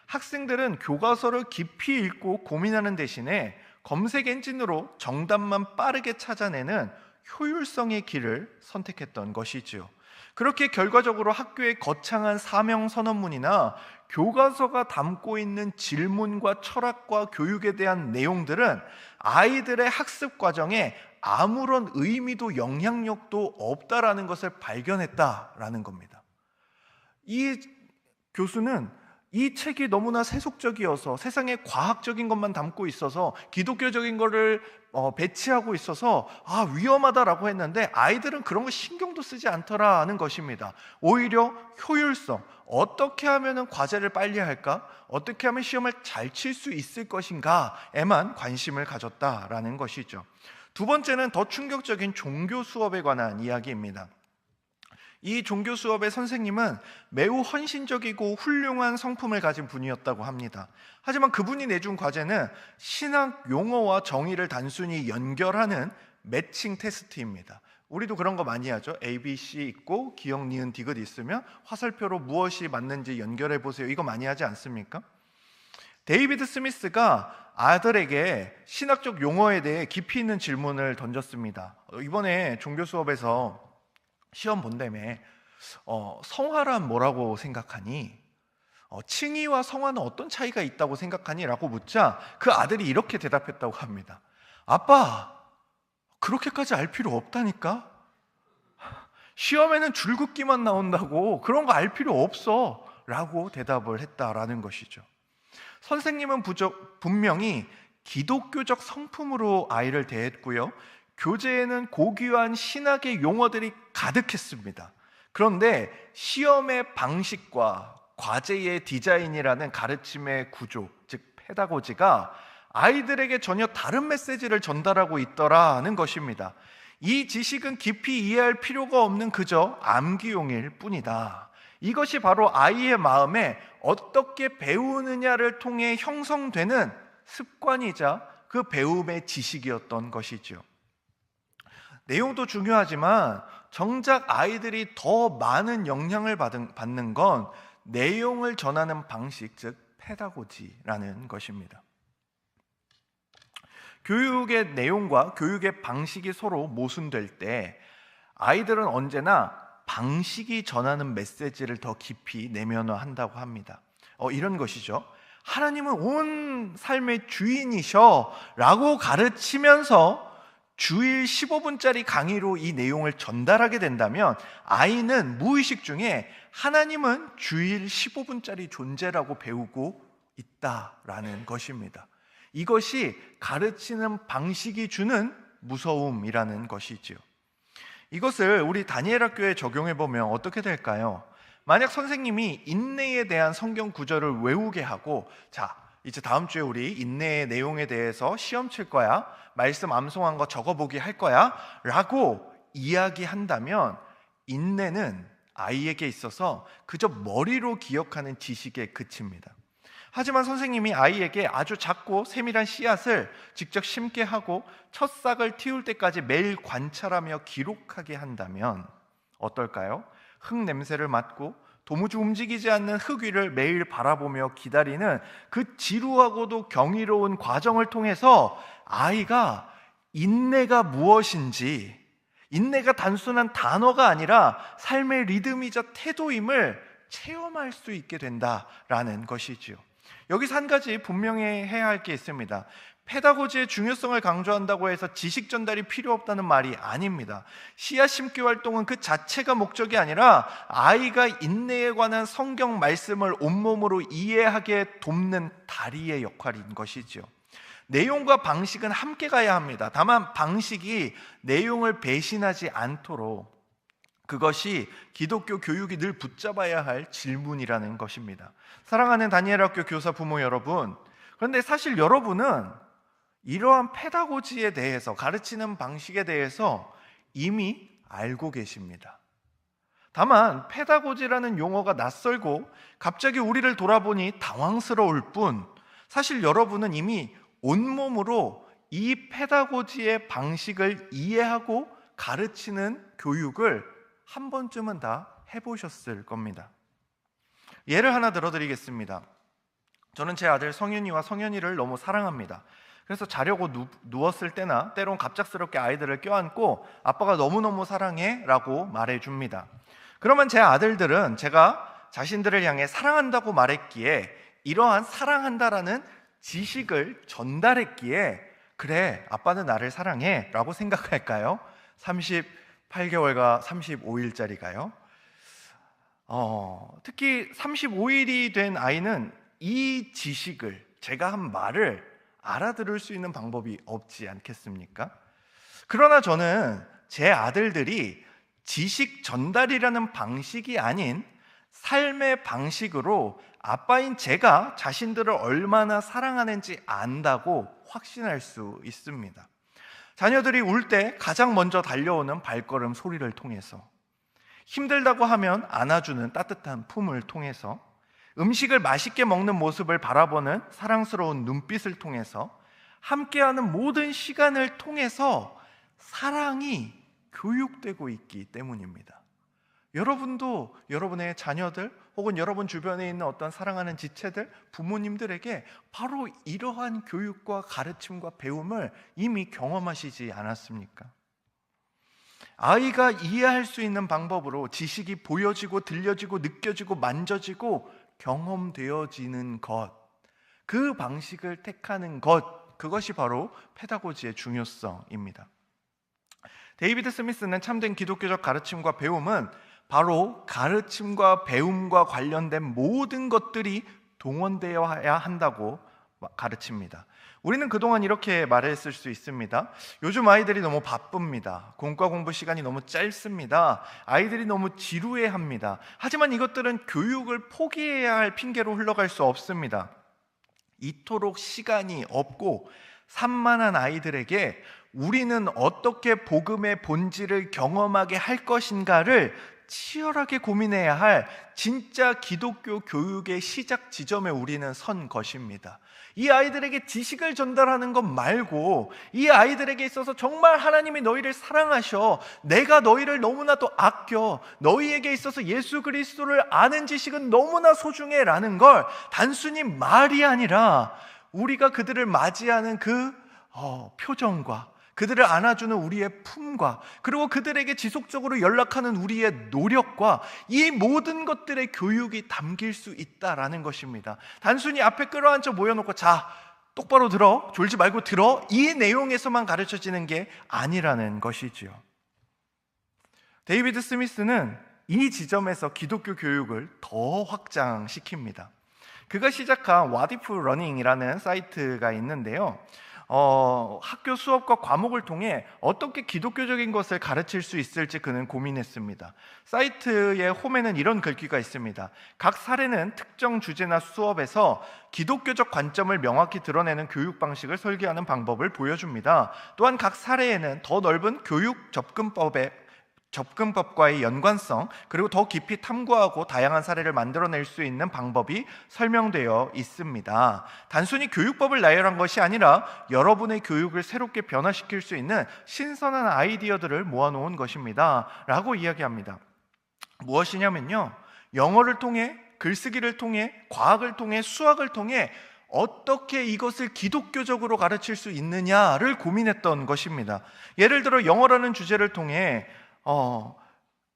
학생들은 교과서를 깊이 읽고 고민하는 대신에 검색 엔진으로 정답만 빠르게 찾아내는 효율성의 길을 선택했던 것이지요. 그렇게 결과적으로 학교의 거창한 사명 선언문이나 교과서가 담고 있는 질문과 철학과 교육에 대한 내용들은 아이들의 학습 과정에 아무런 의미도 영향력도 없다라는 것을 발견했다라는 겁니다. 이 교수는 이 책이 너무나 세속적이어서 세상에 과학적인 것만 담고 있어서 기독교적인 거를 배치하고 있어서 위험하다라고 했는데 아이들은 그런 거 신경도 쓰지 않더라는 것입니다. 오히려 효율성, 어떻게 하면 과제를 빨리 할까? 어떻게 하면 시험을 잘 칠 수 있을 것인가에만 관심을 가졌다라는 것이죠. 2번째는 더 충격적인 종교 수업에 관한 이야기입니다. 이 종교 수업의 선생님은 매우 헌신적이고 훌륭한 성품을 가진 분이었다고 합니다. 하지만 그분이 내준 과제는 신학 용어와 정의를 단순히 연결하는 매칭 테스트입니다. 우리도 그런 거 많이 하죠. A, B, C 있고 기역, 니은, 디귿 있으면 화살표로 무엇이 맞는지 연결해 보세요. 이거 많이 하지 않습니까? 데이비드 스미스가 아들에게 신학적 용어에 대해 깊이 있는 질문을 던졌습니다. 이번에 종교 수업에서 시험 본다며 성화란 뭐라고 생각하니? 칭의와 성화는 어떤 차이가 있다고 생각하니? 라고 묻자 그 아들이 이렇게 대답했다고 합니다. 아빠, 그렇게까지 알 필요 없다니까? 시험에는 줄긋기만 나온다고 그런 거 알 필요 없어 라고 대답을 했다라는 것이죠. 선생님은 분명히 기독교적 성품으로 아이를 대했고요, 교재에는 고귀한 신학의 용어들이 가득했습니다. 그런데 시험의 방식과 과제의 디자인이라는 가르침의 구조, 즉 페다고지가 아이들에게 전혀 다른 메시지를 전달하고 있더라는 것입니다. 이 지식은 깊이 이해할 필요가 없는 그저 암기용일 뿐이다. 이것이 바로 아이의 마음에 어떻게 배우느냐를 통해 형성되는 습관이자 그 배움의 지식이었던 것이죠. 내용도 중요하지만 정작 아이들이 더 많은 영향을 받는 건 내용을 전하는 방식, 즉 페다고지라는 것입니다. 교육의 내용과 교육의 방식이 서로 모순될 때 아이들은 언제나 방식이 전하는 메시지를 더 깊이 내면화한다고 합니다. 이런 것이죠. 하나님은 온 삶의 주인이셔 라고 가르치면서 주일 15분짜리 강의로 이 내용을 전달하게 된다면 아이는 무의식 중에 하나님은 주일 15분짜리 존재라고 배우고 있다라는 것입니다. 이것이 가르치는 방식이 주는 무서움이라는 것이지요. 이것을 우리 다니엘 학교에 적용해 보면 어떻게 될까요? 만약 선생님이 인내에 대한 성경 구절을 외우게 하고, 자, 이제 다음 주에 우리 인내의 내용에 대해서 시험 칠 거야, 말씀 암송한 거 적어보기 할 거야 라고 이야기한다면 인내는 아이에게 있어서 그저 머리로 기억하는 지식에 그칩니다. 하지만 선생님이 아이에게 아주 작고 세밀한 씨앗을 직접 심게 하고 첫 싹을 틔울 때까지 매일 관찰하며 기록하게 한다면 어떨까요? 흙 냄새를 맡고 도무지 움직이지 않는 흙 위를 매일 바라보며 기다리는 그 지루하고도 경이로운 과정을 통해서 아이가 인내가 무엇인지, 인내가 단순한 단어가 아니라 삶의 리듬이자 태도임을 체험할 수 있게 된다라는 것이지요. 여기서 한 가지 분명히 해야 할 게 있습니다. 페다고지의 중요성을 강조한다고 해서 지식 전달이 필요 없다는 말이 아닙니다. 씨앗 심기 활동은 그 자체가 목적이 아니라 아이가 인내에 관한 성경 말씀을 온몸으로 이해하게 돕는 다리의 역할인 것이죠. 내용과 방식은 함께 가야 합니다. 다만 방식이 내용을 배신하지 않도록, 그것이 기독교 교육이 늘 붙잡아야 할 질문이라는 것입니다. 사랑하는 다니엘 학교 교사 부모 여러분, 그런데 사실 여러분은 이러한 페다고지에 대해서, 가르치는 방식에 대해서 이미 알고 계십니다. 다만 페다고지라는 용어가 낯설고 갑자기 우리를 돌아보니 당황스러울 뿐, 사실 여러분은 이미 온몸으로 이 페다고지의 방식을 이해하고 가르치는 교육을 한 번쯤은 다 해보셨을 겁니다. 예를 하나 들어드리겠습니다. 저는 제 아들 성윤이와 성현이를 너무 사랑합니다. 그래서 자려고 누웠을 때나 때론 갑작스럽게 아이들을 껴안고 아빠가 너무너무 사랑해 라고 말해줍니다. 그러면 제 아들들은 제가 자신들을 향해 사랑한다고 말했기에, 이러한 사랑한다라는 지식을 전달했기에, 그래, 아빠는 나를 사랑해 라고 생각할까요? 38개월과 35일짜리가요? 특히 35일이 된 아이는 이 지식을, 제가 한 말을 알아들을 수 있는 방법이 없지 않겠습니까? 그러나 저는 제 아들들이 지식 전달이라는 방식이 아닌 삶의 방식으로 아빠인 제가 자신들을 얼마나 사랑하는지 안다고 확신할 수 있습니다. 자녀들이 울 때 가장 먼저 달려오는 발걸음 소리를 통해서, 힘들다고 하면 안아주는 따뜻한 품을 통해서, 음식을 맛있게 먹는 모습을 바라보는 사랑스러운 눈빛을 통해서, 함께하는 모든 시간을 통해서 사랑이 교육되고 있기 때문입니다. 여러분도 여러분의 자녀들 혹은 여러분 주변에 있는 어떤 사랑하는 지체들, 부모님들에게 바로 이러한 교육과 가르침과 배움을 이미 경험하시지 않았습니까? 아이가 이해할 수 있는 방법으로 지식이 보여지고 들려지고 느껴지고 만져지고 경험되어지는 것, 그 방식을 택하는 것, 그것이 바로 페다고지의 중요성입니다. 데이비드 스미스는 참된 기독교적 가르침과 배움은 바로 가르침과 배움과 관련된 모든 것들이 동원되어야 한다고 가르칩니다. 우리는 그동안 이렇게 말했을 수 있습니다. 요즘 아이들이 너무 바쁩니다. 공과 공부 시간이 너무 짧습니다. 아이들이 너무 지루해합니다. 하지만 이것들은 교육을 포기해야 할 핑계로 흘러갈 수 없습니다. 이토록 시간이 없고 산만한 아이들에게 우리는 어떻게 복음의 본질을 경험하게 할 것인가를 치열하게 고민해야 할 진짜 기독교 교육의 시작 지점에 우리는 선 것입니다. 이 아이들에게 지식을 전달하는 것 말고 이 아이들에게 있어서 정말 하나님이 너희를 사랑하셔, 내가 너희를 너무나도 아껴, 너희에게 있어서 예수 그리스도를 아는 지식은 너무나 소중해 라는 걸 단순히 말이 아니라 우리가 그들을 맞이하는 그 표정과 그들을 안아주는 우리의 품과 그리고 그들에게 지속적으로 연락하는 우리의 노력과 이 모든 것들의 교육이 담길 수 있다라는 것입니다. 단순히 앞에 끌어앉혀 모여놓고 자 똑바로 들어, 졸지 말고 들어, 이 내용에서만 가르쳐지는 게 아니라는 것이지요. 데이비드 스미스는 이 지점에서 기독교 교육을 더 확장시킵니다. 그가 시작한 와디프 러닝이라는 사이트가 있는데요, 학교 수업과 과목을 통해 어떻게 기독교적인 것을 가르칠 수 있을지 그는 고민했습니다. 사이트의 홈에는 이런 글귀가 있습니다. 각 사례는 특정 주제나 수업에서 기독교적 관점을 명확히 드러내는 교육 방식을 설계하는 방법을 보여줍니다. 또한 각 사례에는 더 넓은 교육 접근법과의 연관성, 그리고 더 깊이 탐구하고 다양한 사례를 만들어낼 수 있는 방법이 설명되어 있습니다. 단순히 교육법을 나열한 것이 아니라 여러분의 교육을 새롭게 변화시킬 수 있는 신선한 아이디어들을 모아놓은 것입니다 라고 이야기합니다. 무엇이냐면요, 영어를 통해, 글쓰기를 통해, 과학을 통해, 수학을 통해 어떻게 이것을 기독교적으로 가르칠 수 있느냐를 고민했던 것입니다. 예를 들어 영어라는 주제를 통해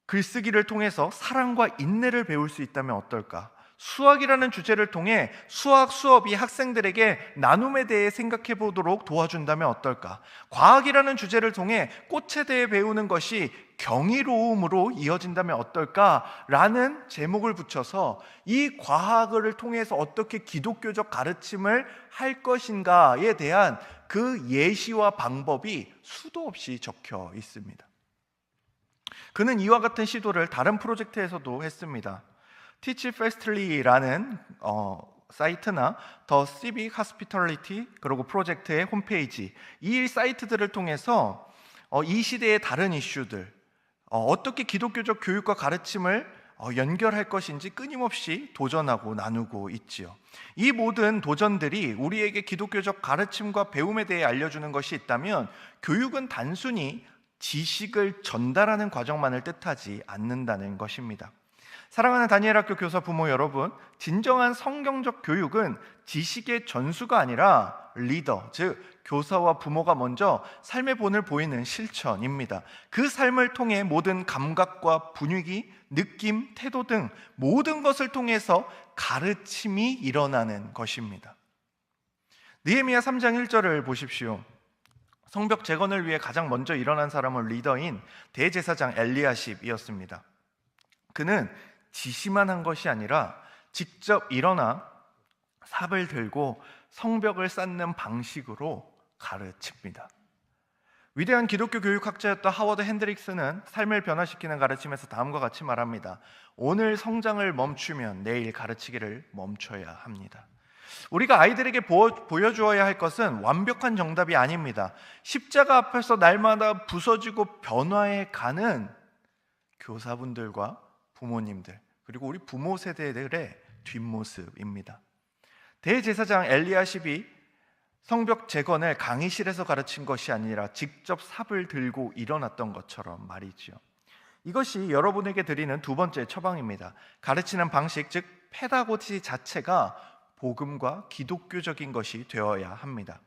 글쓰기를 통해서 사랑과 인내를 배울 수 있다면 어떨까? 수학이라는 주제를 통해 수학 수업이 학생들에게 나눔에 대해 생각해 보도록 도와준다면 어떨까? 과학이라는 주제를 통해 꽃에 대해 배우는 것이 경이로움으로 이어진다면 어떨까? 라는 제목을 붙여서 이 과학을 통해서 어떻게 기독교적 가르침을 할 것인가에 대한 그 예시와 방법이 수도 없이 적혀 있습니다. 그는 이와 같은 시도를 다른 프로젝트에서도 했습니다. Teach Fastly라는 사이트나 The Civic Hospitality 그리고 프로젝트의 홈페이지, 이 사이트들을 통해서 이 시대의 다른 이슈들, 어떻게 기독교적 교육과 가르침을 연결할 것인지 끊임없이 도전하고 나누고 있지요. 이 모든 도전들이 우리에게 기독교적 가르침과 배움에 대해 알려주는 것이 있다면 교육은 단순히 지식을 전달하는 과정만을 뜻하지 않는다는 것입니다. 사랑하는 다니엘 학교 교사 부모 여러분, 진정한 성경적 교육은 지식의 전수가 아니라 리더, 즉 교사와 부모가 먼저 삶의 본을 보이는 실천입니다. 그 삶을 통해 모든 감각과 분위기, 느낌, 태도 등 모든 것을 통해서 가르침이 일어나는 것입니다. 느헤미야 3장 1절을 보십시오. 성벽 재건을 위해 가장 먼저 일어난 사람은 리더인 대제사장 엘리야십이었습니다. 그는 지시만 한 것이 아니라 직접 일어나 삽을 들고 성벽을 쌓는 방식으로 가르칩니다. 위대한 기독교 교육학자였던 하워드 핸드릭스는 삶을 변화시키는 가르침에서 다음과 같이 말합니다. 오늘 성장을 멈추면 내일 가르치기를 멈춰야 합니다. 우리가 아이들에게 보여주어야 할 것은 완벽한 정답이 아닙니다. 십자가 앞에서 날마다 부서지고 변화해가는 교사분들과 부모님들, 그리고 우리 부모 세대들의 뒷모습입니다. 대제사장 엘리야십이 성벽 재건을 강의실에서 가르친 것이 아니라 직접 삽을 들고 일어났던 것처럼 말이죠. 이것이 여러분에게 드리는 두 번째 처방입니다. 가르치는 방식, 즉 페다고지 자체가 복음과 기독교적인 것이 되어야 합니다.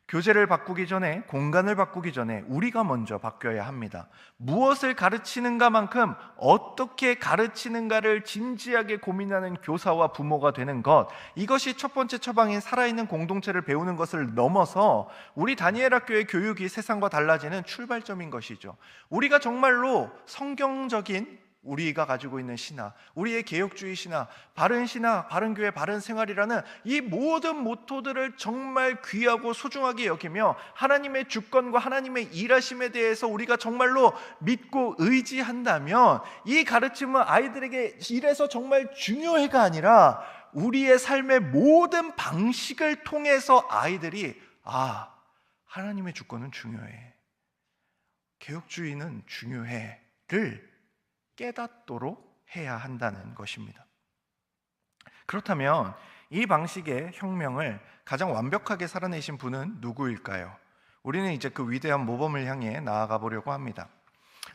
교재를 바꾸기 전에, 공간을 바꾸기 전에 우리가 먼저 바뀌어야 합니다. 무엇을 가르치는가만큼 어떻게 가르치는가를 진지하게 고민하는 교사와 부모가 되는 것, 이것이 첫 번째 처방인 살아있는 공동체를 배우는 것을 넘어서 우리 다니엘 학교의 교육이 세상과 달라지는 출발점인 것이죠. 우리가 정말로 성경적인 우리가 가지고 있는 신화, 우리의 개혁주의 신화, 바른 신화, 바른 교회, 바른 생활이라는 이 모든 모토들을 정말 귀하고 소중하게 여기며 하나님의 주권과 하나님의 일하심에 대해서 우리가 정말로 믿고 의지한다면 이 가르침은 아이들에게 이래서 정말 중요해가 아니라 우리의 삶의 모든 방식을 통해서 아이들이 하나님의 주권은 중요해, 개혁주의는 중요해를 깨닫도록 해야 한다는 것입니다. 그렇다면 이 방식의 혁명을 가장 완벽하게 살아내신 분은 누구일까요? 우리는 이제 그 위대한 모범을 향해 나아가 보려고 합니다.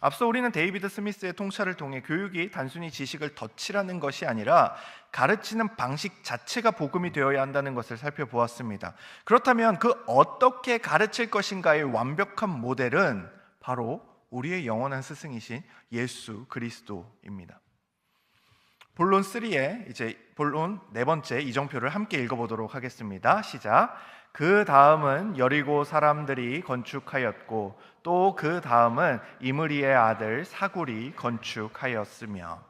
앞서 우리는 데이비드 스미스의 통찰을 통해 교육이 단순히 지식을 덧칠하는 것이 아니라 가르치는 방식 자체가 복음이 되어야 한다는 것을 살펴보았습니다. 그렇다면 그 어떻게 가르칠 것인가의 완벽한 모델은 바로 우리의 영원한 스승이신 예수 그리스도입니다. 본론 3의 본론 네 번째 이정표를 함께 읽어보도록 하겠습니다. 시작. 그 다음은 여리고 사람들이 건축하였고 또 그 다음은 이므리의 아들 사굴이 건축하였으며.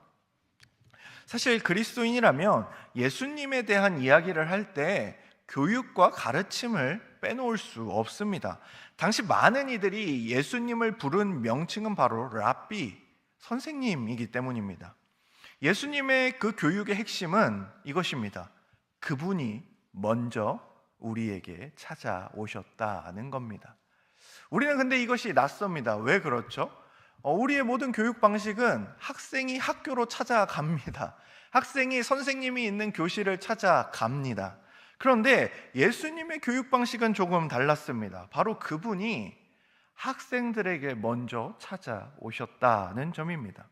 사실 그리스도인이라면 예수님에 대한 이야기를 할 때 교육과 가르침을 빼놓을 수 없습니다. 당시 많은 이들이 예수님을 부른 명칭은 바로 랍비, 선생님이기 때문입니다. 예수님의 그 교육의 핵심은 이것입니다. 그분이 먼저 우리에게 찾아오셨다는 겁니다. 우리는 근데 이것이 낯섭니다. 왜 그렇죠? 우리의 모든 교육 방식은 학생이 학교로 찾아갑니다. 학생이 선생님이 있는 교실을 찾아갑니다. 그런데 예수님의 교육 방식은 조금 달랐습니다. 바로 그분이 학생들에게 먼저 찾아오셨다는 점입니다.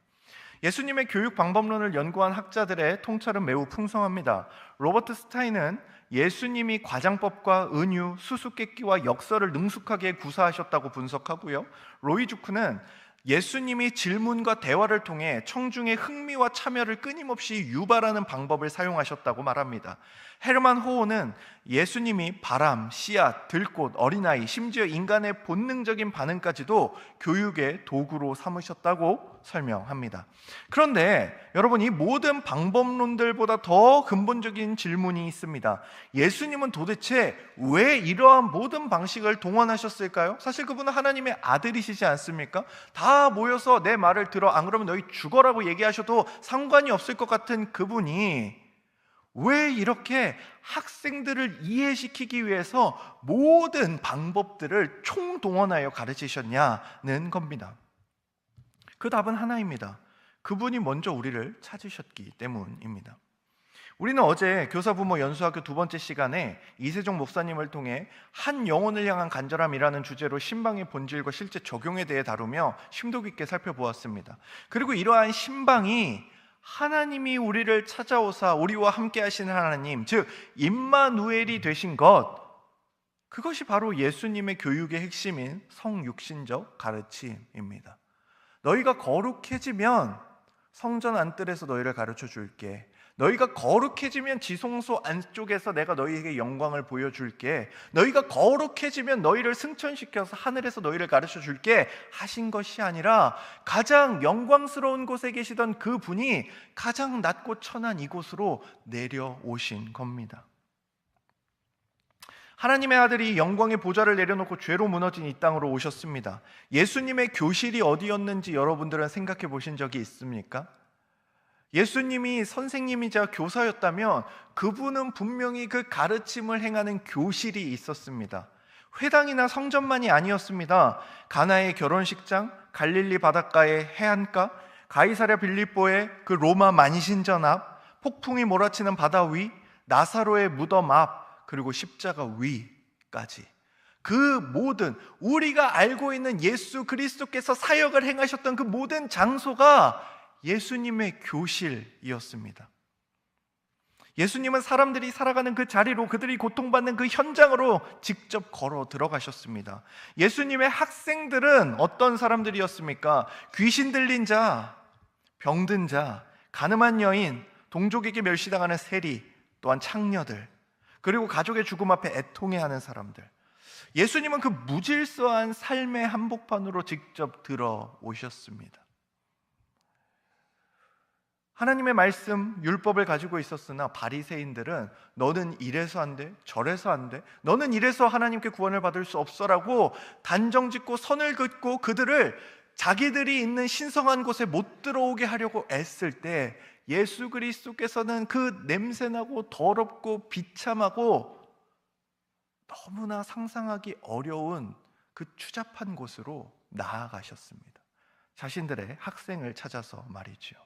예수님의 교육 방법론을 연구한 학자들의 통찰은 매우 풍성합니다. 로버트 스타인은 예수님이 과장법과 은유, 수수께끼와 역설을 능숙하게 구사하셨다고 분석하고요. 로이 주크는 예수님이 질문과 대화를 통해 청중의 흥미와 참여를 끊임없이 유발하는 방법을 사용하셨다고 말합니다. 헤르만 호호는 예수님이 바람, 씨앗, 들꽃, 어린아이, 심지어 인간의 본능적인 반응까지도 교육의 도구로 삼으셨다고 설명합니다. 그런데 여러분, 이 모든 방법론들보다 더 근본적인 질문이 있습니다. 예수님은 도대체 왜 이러한 모든 방식을 동원하셨을까요? 사실 그분은 하나님의 아들이시지 않습니까? 다 모여서 내 말을 들어, 안 그러면 너희 죽어라고 얘기하셔도 상관이 없을 것 같은 그분이 왜 이렇게 학생들을 이해시키기 위해서 모든 방법들을 총동원하여 가르치셨냐는 겁니다. 그 답은 하나입니다. 그분이 먼저 우리를 찾으셨기 때문입니다. 우리는 어제 교사 부모 연수학교 두 번째 시간에 이세종 목사님을 통해 한 영혼을 향한 간절함이라는 주제로 신방의 본질과 실제 적용에 대해 다루며 심도 깊게 살펴보았습니다. 그리고 이러한 신방이 하나님이 우리를 찾아오사 우리와 함께 하시는 하나님, 즉 임마누엘이 되신 것, 그것이 바로 예수님의 교육의 핵심인 성육신적 가르침입니다. 너희가 거룩해지면 성전 안뜰에서 너희를 가르쳐 줄게. 너희가 거룩해지면 지성소 안쪽에서 내가 너희에게 영광을 보여줄게. 너희가 거룩해지면 너희를 승천시켜서 하늘에서 너희를 가르쳐 줄게 하신 것이 아니라 가장 영광스러운 곳에 계시던 그 분이 가장 낮고 천한 이곳으로 내려오신 겁니다. 하나님의 아들이 영광의 보좌를 내려놓고 죄로 무너진 이 땅으로 오셨습니다. 예수님의 교실이 어디였는지 여러분들은 생각해 보신 적이 있습니까? 예수님이 선생님이자 교사였다면 그분은 분명히 그 가르침을 행하는 교실이 있었습니다. 회당이나 성전만이 아니었습니다. 가나의 결혼식장, 갈릴리 바닷가의 해안가, 가이사랴 빌립보의 그 로마 만신전 앞, 폭풍이 몰아치는 바다 위, 나사로의 무덤 앞, 그리고 십자가 위까지, 그 모든 우리가 알고 있는 예수 그리스도께서 사역을 행하셨던 그 모든 장소가 예수님의 교실이었습니다. 예수님은 사람들이 살아가는 그 자리로, 그들이 고통받는 그 현장으로 직접 걸어 들어가셨습니다. 예수님의 학생들은 어떤 사람들이었습니까? 귀신 들린 자, 병든 자, 가늠한 여인, 동족에게 멸시당하는 세리, 또한 창녀들, 그리고 가족의 죽음 앞에 애통해하는 사람들. 예수님은 그 무질서한 삶의 한복판으로 직접 들어오셨습니다. 하나님의 말씀, 율법을 가지고 있었으나 바리새인들은 너는 이래서 안 돼, 저래서 안 돼, 너는 이래서 하나님께 구원을 받을 수 없어라고 단정짓고 선을 긋고 그들을 자기들이 있는 신성한 곳에 못 들어오게 하려고 애쓸 때, 예수 그리스도께서는 그 냄새나고 더럽고 비참하고 너무나 상상하기 어려운 그 추잡한 곳으로 나아가셨습니다. 자신들의 학생을 찾아서 말이죠.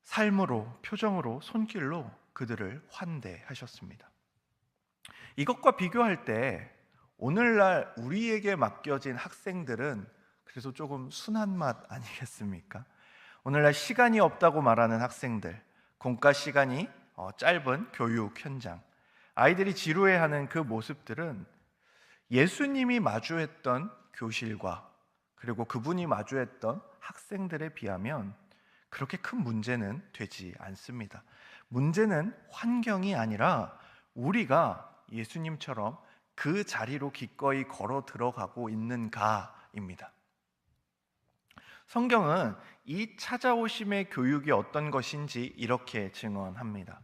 삶으로, 표정으로, 손길로 그들을 환대하셨습니다. 이것과 비교할 때 오늘날 우리에게 맡겨진 학생들은 그래도 조금 순한 맛 아니겠습니까? 오늘날 시간이 없다고 말하는 학생들, 공과 시간이 짧은 교육 현장, 아이들이 지루해하는 그 모습들은 예수님이 마주했던 교실과 그리고 그분이 마주했던 학생들에 비하면 그렇게 큰 문제는 되지 않습니다. 문제는 환경이 아니라 우리가 예수님처럼 그 자리로 기꺼이 걸어 들어가고 있는가입니다. 성경은 이 찾아오심의 교육이 어떤 것인지 이렇게 증언합니다.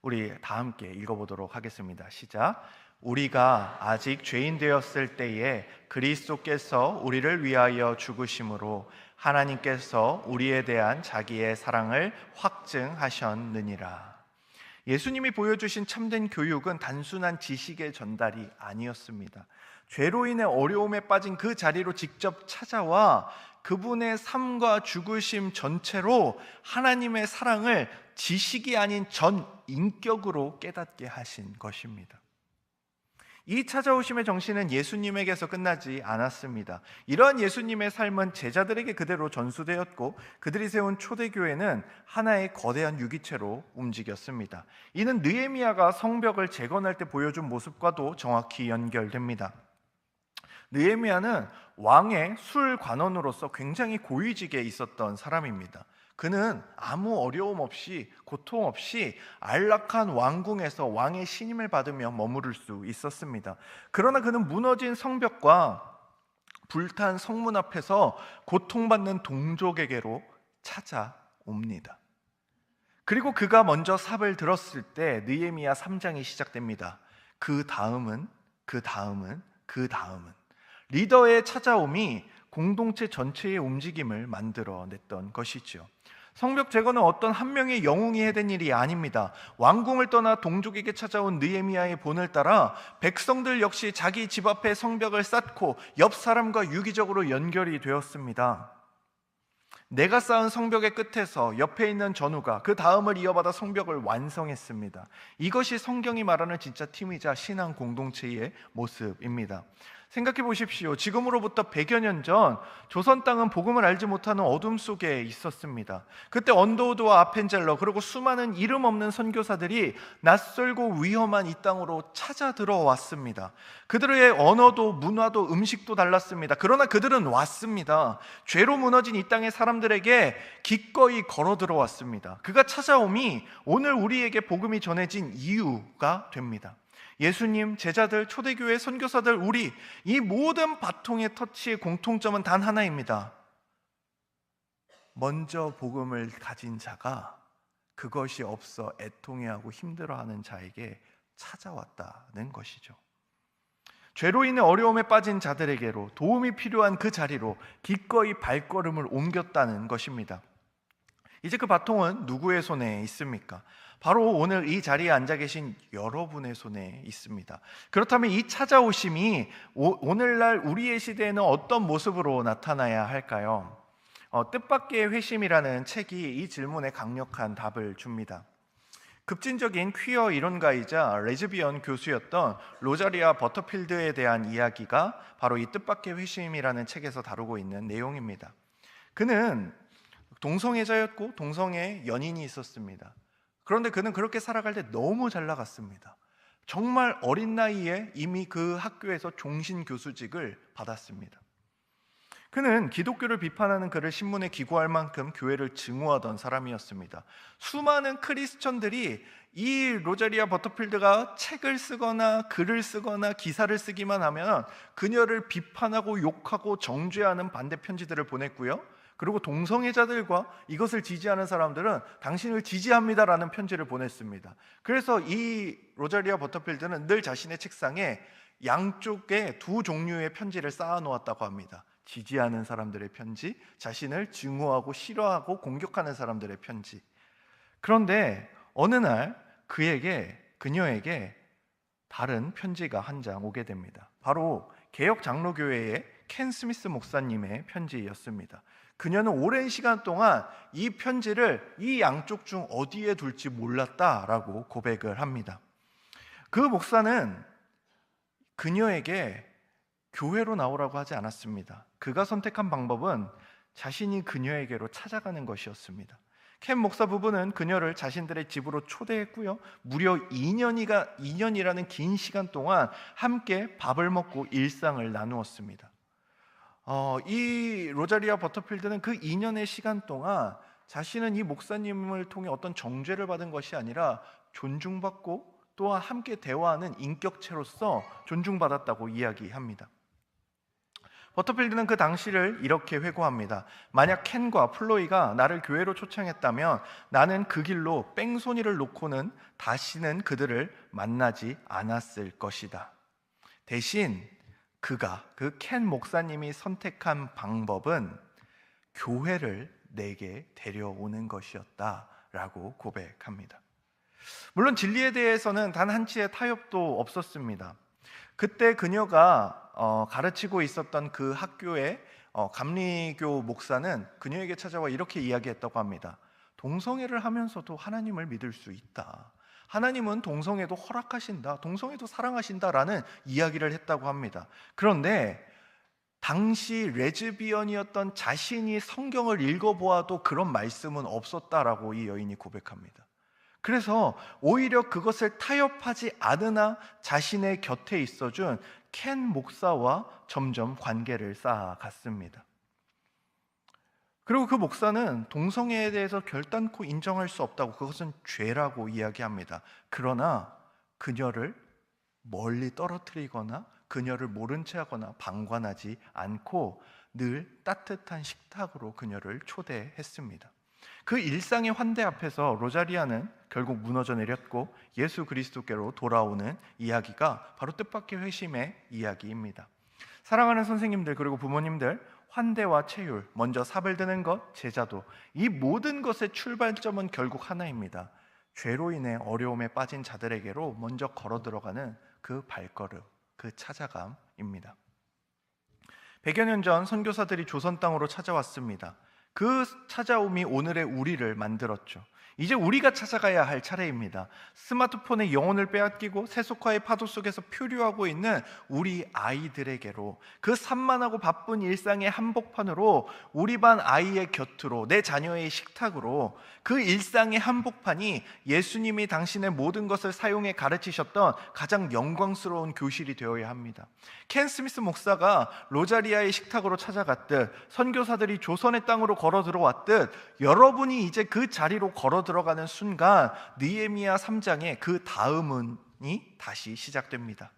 우리 다 함께 읽어보도록 하겠습니다. 시작. 우리가 아직 죄인 되었을 때에 그리스도께서 우리를 위하여 죽으심으로 하나님께서 우리에 대한 자기의 사랑을 확증하셨느니라. 예수님이 보여주신 참된 교육은 단순한 지식의 전달이 아니었습니다. 죄로 인해 어려움에 빠진 그 자리로 직접 찾아와 그분의 삶과 죽으심 전체로 하나님의 사랑을 지식이 아닌 전 인격으로 깨닫게 하신 것입니다. 이 찾아오심의 정신은 예수님에게서 끝나지 않았습니다. 이러한 예수님의 삶은 제자들에게 그대로 전수되었고 그들이 세운 초대교회는 하나의 거대한 유기체로 움직였습니다. 이는 느헤미야가 성벽을 재건할 때 보여준 모습과도 정확히 연결됩니다. 느헤미야는 왕의 술관원으로서 굉장히 고위직에 있었던 사람입니다. 그는 아무 어려움 없이 고통 없이 안락한 왕궁에서 왕의 신임을 받으며 머무를 수 있었습니다. 그러나 그는 무너진 성벽과 불탄 성문 앞에서 고통받는 동족에게로 찾아옵니다. 그리고 그가 먼저 삽을 들었을 때 느헤미야 3장이 시작됩니다. 그 다음은 리더의 찾아옴이 공동체 전체의 움직임을 만들어냈던 것이죠. 성벽 제거는 어떤 한 명의 영웅이 해댄 일이 아닙니다. 왕궁을 떠나 동족에게 찾아온 느헤미야의 본을 따라 백성들 역시 자기 집 앞에 성벽을 쌓고 옆 사람과 유기적으로 연결이 되었습니다. 내가 쌓은 성벽의 끝에서 옆에 있는 전우가 그 다음을 이어받아 성벽을 완성했습니다. 이것이 성경이 말하는 진짜 팀이자 신앙 공동체의 모습입니다. 생각해 보십시오. 지금으로부터 100여 년 전 조선 땅은 복음을 알지 못하는 어둠 속에 있었습니다. 그때 언더우드와 아펜젤러 그리고 수많은 이름 없는 선교사들이 낯설고 위험한 이 땅으로 찾아 들어왔습니다. 그들의 언어도 문화도 음식도 달랐습니다. 그러나 그들은 왔습니다. 죄로 무너진 이 땅의 사람들에게 기꺼이 걸어 들어왔습니다. 그가 찾아옴이 오늘 우리에게 복음이 전해진 이유가 됩니다. 예수님, 제자들, 초대교회 선교사들, 우리 이 모든 바통의 터치의 공통점은 단 하나입니다. 먼저 복음을 가진 자가 그것이 없어 애통해하고 힘들어하는 자에게 찾아왔다는 것이죠. 죄로 인해 어려움에 빠진 자들에게로 도움이 필요한 그 자리로 기꺼이 발걸음을 옮겼다는 것입니다. 이제 그 바통은 누구의 손에 있습니까? 바로 오늘 이 자리에 앉아 계신 여러분의 손에 있습니다. 그렇다면 이 찾아오심이 오늘날 우리의 시대에는 어떤 모습으로 나타나야 할까요? 뜻밖의 회심이라는 책이 이 질문에 강력한 답을 줍니다. 급진적인 퀴어 이론가이자 레즈비언 교수였던 로자리아 버터필드에 대한 이야기가 바로 이 뜻밖의 회심이라는 책에서 다루고 있는 내용입니다. 그는 동성애자였고 동성애 연인이 있었습니다. 그런데 그는 그렇게 살아갈 때 너무 잘 나갔습니다. 정말 어린 나이에 이미 그 학교에서 종신 교수직을 받았습니다. 그는 기독교를 비판하는 글을 신문에 기고할 만큼 교회를 증오하던 사람이었습니다. 수많은 크리스천들이 이 로자리아 버터필드가 책을 쓰거나 글을 쓰거나 기사를 쓰기만 하면 그녀를 비판하고 욕하고 정죄하는 반대 편지들을 보냈고요. 그리고 동성애자들과 이것을 지지하는 사람들은 당신을 지지합니다라는 편지를 보냈습니다. 그래서 이 로자리아 버터필드는 늘 자신의 책상에 양쪽에 두 종류의 편지를 쌓아 놓았다고 합니다. 지지하는 사람들의 편지, 자신을 증오하고 싫어하고 공격하는 사람들의 편지. 그런데 어느 날 그녀에게 다른 편지가 한 장 오게 됩니다. 바로 개혁 장로교회의 켄 스미스 목사님의 편지였습니다. 그녀는 오랜 시간 동안 이 편지를 이 양쪽 중 어디에 둘지 몰랐다라고 고백을 합니다. 그 목사는 그녀에게 교회로 나오라고 하지 않았습니다. 그가 선택한 방법은 자신이 그녀에게로 찾아가는 것이었습니다. 켄 목사 부부는 그녀를 자신들의 집으로 초대했고요. 무려 2년이라는 긴 시간 동안 함께 밥을 먹고 일상을 나누었습니다. 이 로자리아 버터필드는 그 2년의 시간 동안 자신은 이 목사님을 통해 어떤 정죄를 받은 것이 아니라 존중받고 또한 함께 대화하는 인격체로서 존중받았다고 이야기합니다. 버터필드는 그 당시를 이렇게 회고합니다. 만약 켄과 플로이가 나를 교회로 초청했다면 나는 그 길로 뺑소니를 놓고는 다시는 그들을 만나지 않았을 것이다. 대신 그 켄 목사님이 선택한 방법은 교회를 내게 데려오는 것이었다라고 고백합니다. 물론 진리에 대해서는 단 한치의 타협도 없었습니다. 그때 그녀가 가르치고 있었던 그 학교의 감리교 목사는 그녀에게 찾아와 이렇게 이야기했다고 합니다. 동성애를 하면서도 하나님을 믿을 수 있다. 하나님은 동성애도 허락하신다. 동성애도 사랑하신다라는 이야기를 했다고 합니다. 그런데 당시 레즈비언이었던 자신이 성경을 읽어보아도 그런 말씀은 없었다라고 이 여인이 고백합니다. 그래서 오히려 그것을 타협하지 않으나 자신의 곁에 있어준 켄 목사와 점점 관계를 쌓아갔습니다. 그리고 그 목사는 동성애에 대해서 결단코 인정할 수 없다고, 그것은 죄라고 이야기합니다. 그러나 그녀를 멀리 떨어뜨리거나 그녀를 모른 채 하거나 방관하지 않고 늘 따뜻한 식탁으로 그녀를 초대했습니다. 그 일상의 환대 앞에서 로자리아는 결국 무너져 내렸고 예수 그리스도께로 돌아오는 이야기가 바로 뜻밖의 회심의 이야기입니다. 사랑하는 선생님들 그리고 부모님들, 환대와 체휼, 먼저 삽을 드는 것, 제자도, 이 모든 것의 출발점은 결국 하나입니다. 죄로 인해 어려움에 빠진 자들에게로 먼저 걸어 들어가는 그 발걸음, 그 찾아감입니다. 100여 년 전 선교사들이 조선 땅으로 찾아왔습니다. 그 찾아옴이 오늘의 우리를 만들었죠. 이제 우리가 찾아가야 할 차례입니다. 스마트폰의 영혼을 빼앗기고 세속화의 파도 속에서 표류하고 있는 우리 아이들에게로, 그 산만하고 바쁜 일상의 한복판으로, 우리 반 아이의 곁으로, 내 자녀의 식탁으로, 그 일상의 한복판이 예수님이 당신의 모든 것을 사용해 가르치셨던 가장 영광스러운 교실이 되어야 합니다. 켄 스미스 목사가 로자리아의 식탁으로 찾아갔듯, 선교사들이 조선의 땅으로 걸어 들어왔듯, 여러분이 이제 그 자리로 걸어 들어가는 순간 느헤미야 3장의 그 다음은이 다시 시작됩니다.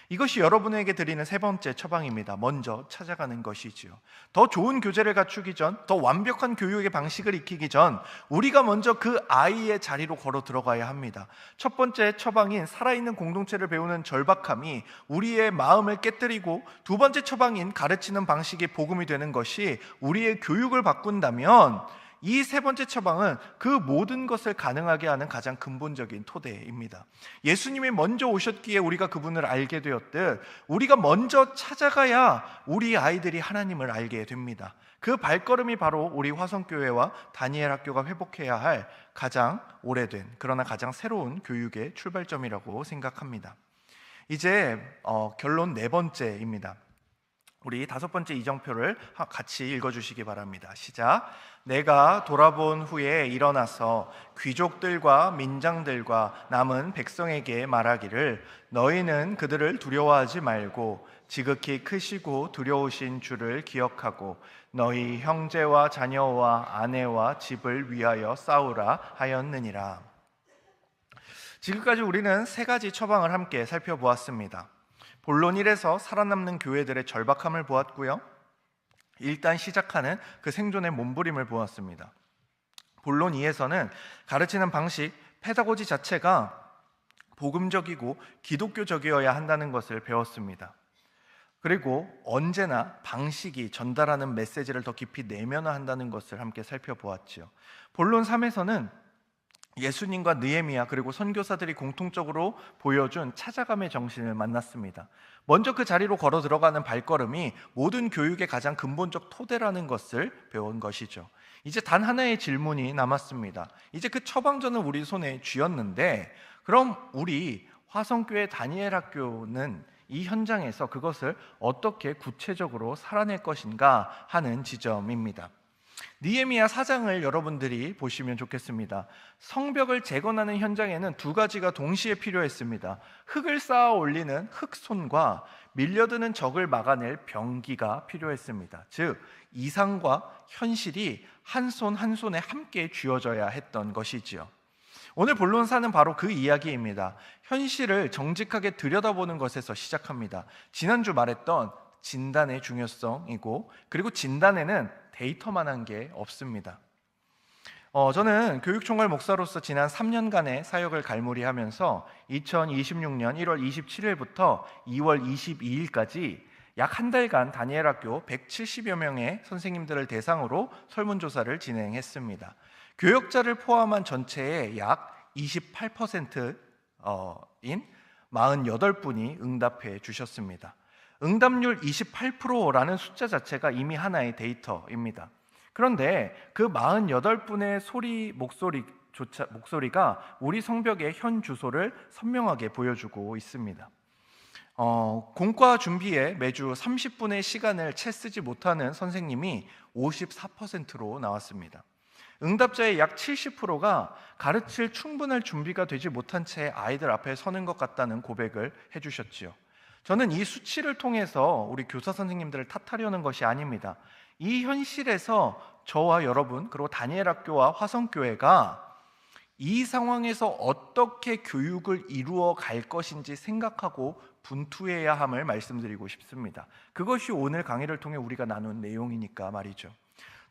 이것이 여러분에게 드리는 세 번째 처방입니다. 먼저 찾아가는 것이지요. 더 좋은 교제를 갖추기 전, 더 완벽한 교육의 방식을 익히기 전 우리가 먼저 그 아이의 자리로 걸어 들어가야 합니다. 첫 번째 처방인 살아있는 공동체를 배우는 절박함이 우리의 마음을 깨뜨리고, 두 번째 처방인 가르치는 방식이 복음이 되는 것이 우리의 교육을 바꾼다면, 이 세 번째 처방은 그 모든 것을 가능하게 하는 가장 근본적인 토대입니다. 예수님이 먼저 오셨기에 우리가 그분을 알게 되었듯, 우리가 먼저 찾아가야 우리 아이들이 하나님을 알게 됩니다. 그 발걸음이 바로 우리 화성교회와 다니엘 학교가 회복해야 할 가장 오래된, 그러나 가장 새로운 교육의 출발점이라고 생각합니다. 이제 결론 네 번째입니다. 우리 5번째 이정표를 같이 읽어주시기 바랍니다. 시작. 내가 돌아본 후에 일어나서 귀족들과 민장들과 남은 백성에게 말하기를 너희는 그들을 두려워하지 말고 지극히 크시고 두려우신 주를 기억하고 너희 형제와 자녀와 아내와 집을 위하여 싸우라 하였느니라. 지금까지 우리는 3가지 처방을 함께 살펴보았습니다. 본론 1에서 살아남는 교회들의 절박함을 보았고요, 일단 시작하는 그 생존의 몸부림을 보았습니다. 본론 2에서는 가르치는 방식, 페다고지 자체가 복음적이고 기독교적이어야 한다는 것을 배웠습니다. 그리고 언제나 방식이 전달하는 메시지를 더 깊이 내면화한다는 것을 함께 살펴보았지요. 본론 3에서는 예수님과 느헤미야 그리고 선교사들이 공통적으로 보여준 찾아감의 정신을 만났습니다. 먼저 그 자리로 걸어 들어가는 발걸음이 모든 교육의 가장 근본적 토대라는 것을 배운 것이죠. 이제 단 하나의 질문이 남았습니다. 이제 그 처방전은 우리 손에 쥐었는데, 그럼 우리 화성교회 다니엘 학교는 이 현장에서 그것을 어떻게 구체적으로 살아낼 것인가 하는 지점입니다. 느헤미야 4장을 여러분들이 보시면 좋겠습니다. 성벽을 재건하는 현장에는 2가지가 동시에 필요했습니다. 흙을 쌓아 올리는 흙손과 밀려드는 적을 막아낼 병기가 필요했습니다. 즉, 이상과 현실이 한 손 한 손에 함께 쥐어져야 했던 것이지요. 오늘 본론사는 바로 그 이야기입니다. 현실을 정직하게 들여다보는 것에서 시작합니다. 지난주 말했던 진단의 중요성이고, 그리고 진단에는 데이터만한 게 없습니다. 저는 교육총괄 목사로서 지난 3년간의 사역을 갈무리하면서 2026년 1월 27일부터 2월 22일까지 약 한 달간 다니엘 학교 170여 명의 선생님들을 대상으로 설문조사를 진행했습니다. 교역자를 포함한 전체의 약 28%인 48분이 응답해 주셨습니다. 응답률 28%라는 숫자 자체가 이미 하나의 데이터입니다. 그런데 그 48분의 목소리가 우리 성벽의 현 주소를 선명하게 보여주고 있습니다. 공과 준비에 매주 30분의 시간을 채 쓰지 못하는 선생님이 54%로 나왔습니다. 응답자의 약 70%가 가르칠 충분할 준비가 되지 못한 채 아이들 앞에 서는 것 같다는 고백을 해주셨지요. 저는 이 수치를 통해서 우리 교사 선생님들을 탓하려는 것이 아닙니다. 이 현실에서 저와 여러분, 그리고 다니엘 학교와 화성교회가 이 상황에서 어떻게 교육을 이루어 갈 것인지 생각하고 분투해야 함을 말씀드리고 싶습니다. 그것이 오늘 강의를 통해 우리가 나눈 내용이니까 말이죠.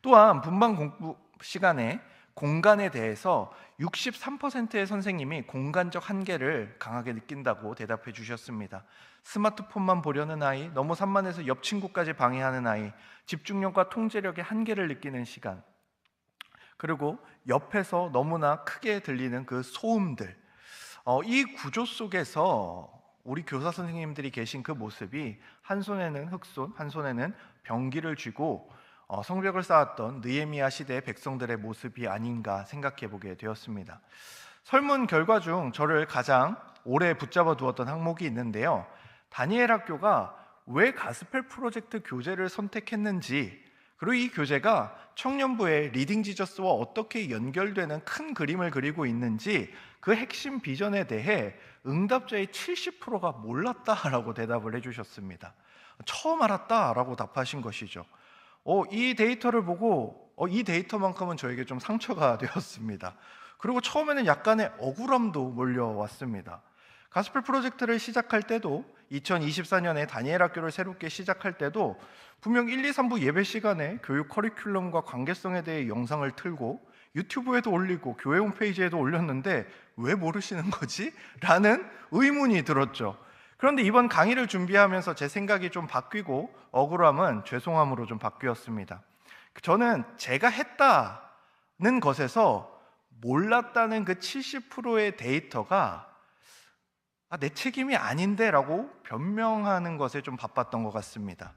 또한 분반 공부 시간에 공간에 대해서 63%의 선생님이 공간적 한계를 강하게 느낀다고 대답해 주셨습니다. 스마트폰만 보려는 아이, 너무 산만해서 옆 친구까지 방해하는 아이, 집중력과 통제력의 한계를 느끼는 시간, 그리고 옆에서 너무나 크게 들리는 그 소음들, 이 구조 속에서 우리 교사 선생님들이 계신 그 모습이 한 손에는 흙손, 한 손에는 병기를 쥐고 성벽을 쌓았던 느헤미야 시대의 백성들의 모습이 아닌가 생각해 보게 되었습니다. 설문 결과 중 저를 가장 오래 붙잡아 두었던 항목이 있는데요, 다니엘 학교가 왜 가스펠 프로젝트 교재를 선택했는지, 그리고 이 교재가 청년부의 리딩 지저스와 어떻게 연결되는 큰 그림을 그리고 있는지 그 핵심 비전에 대해 응답자의 70%가 몰랐다라고 대답을 해주셨습니다. 처음 알았다라고 답하신 것이죠. 이 데이터를 보고 이 데이터만큼은 저에게 좀 상처가 되었습니다. 그리고 처음에는 약간의 억울함도 몰려왔습니다. 가스펠 프로젝트를 시작할 때도 2024년에 다니엘 학교를 새롭게 시작할 때도 분명 1, 2, 3부 예배 시간에 교육 커리큘럼과 관계성에 대해 영상을 틀고 유튜브에도 올리고 교회 홈페이지에도 올렸는데 왜 모르시는 거지? 라는 의문이 들었죠. 그런데 이번 강의를 준비하면서 제 생각이 좀 바뀌고 억울함은 죄송함으로 좀 바뀌었습니다. 저는 제가 했다는 것에서 몰랐다는 그 70%의 데이터가 내 책임이 아닌데 라고 변명하는 것에 좀 바빴던 것 같습니다.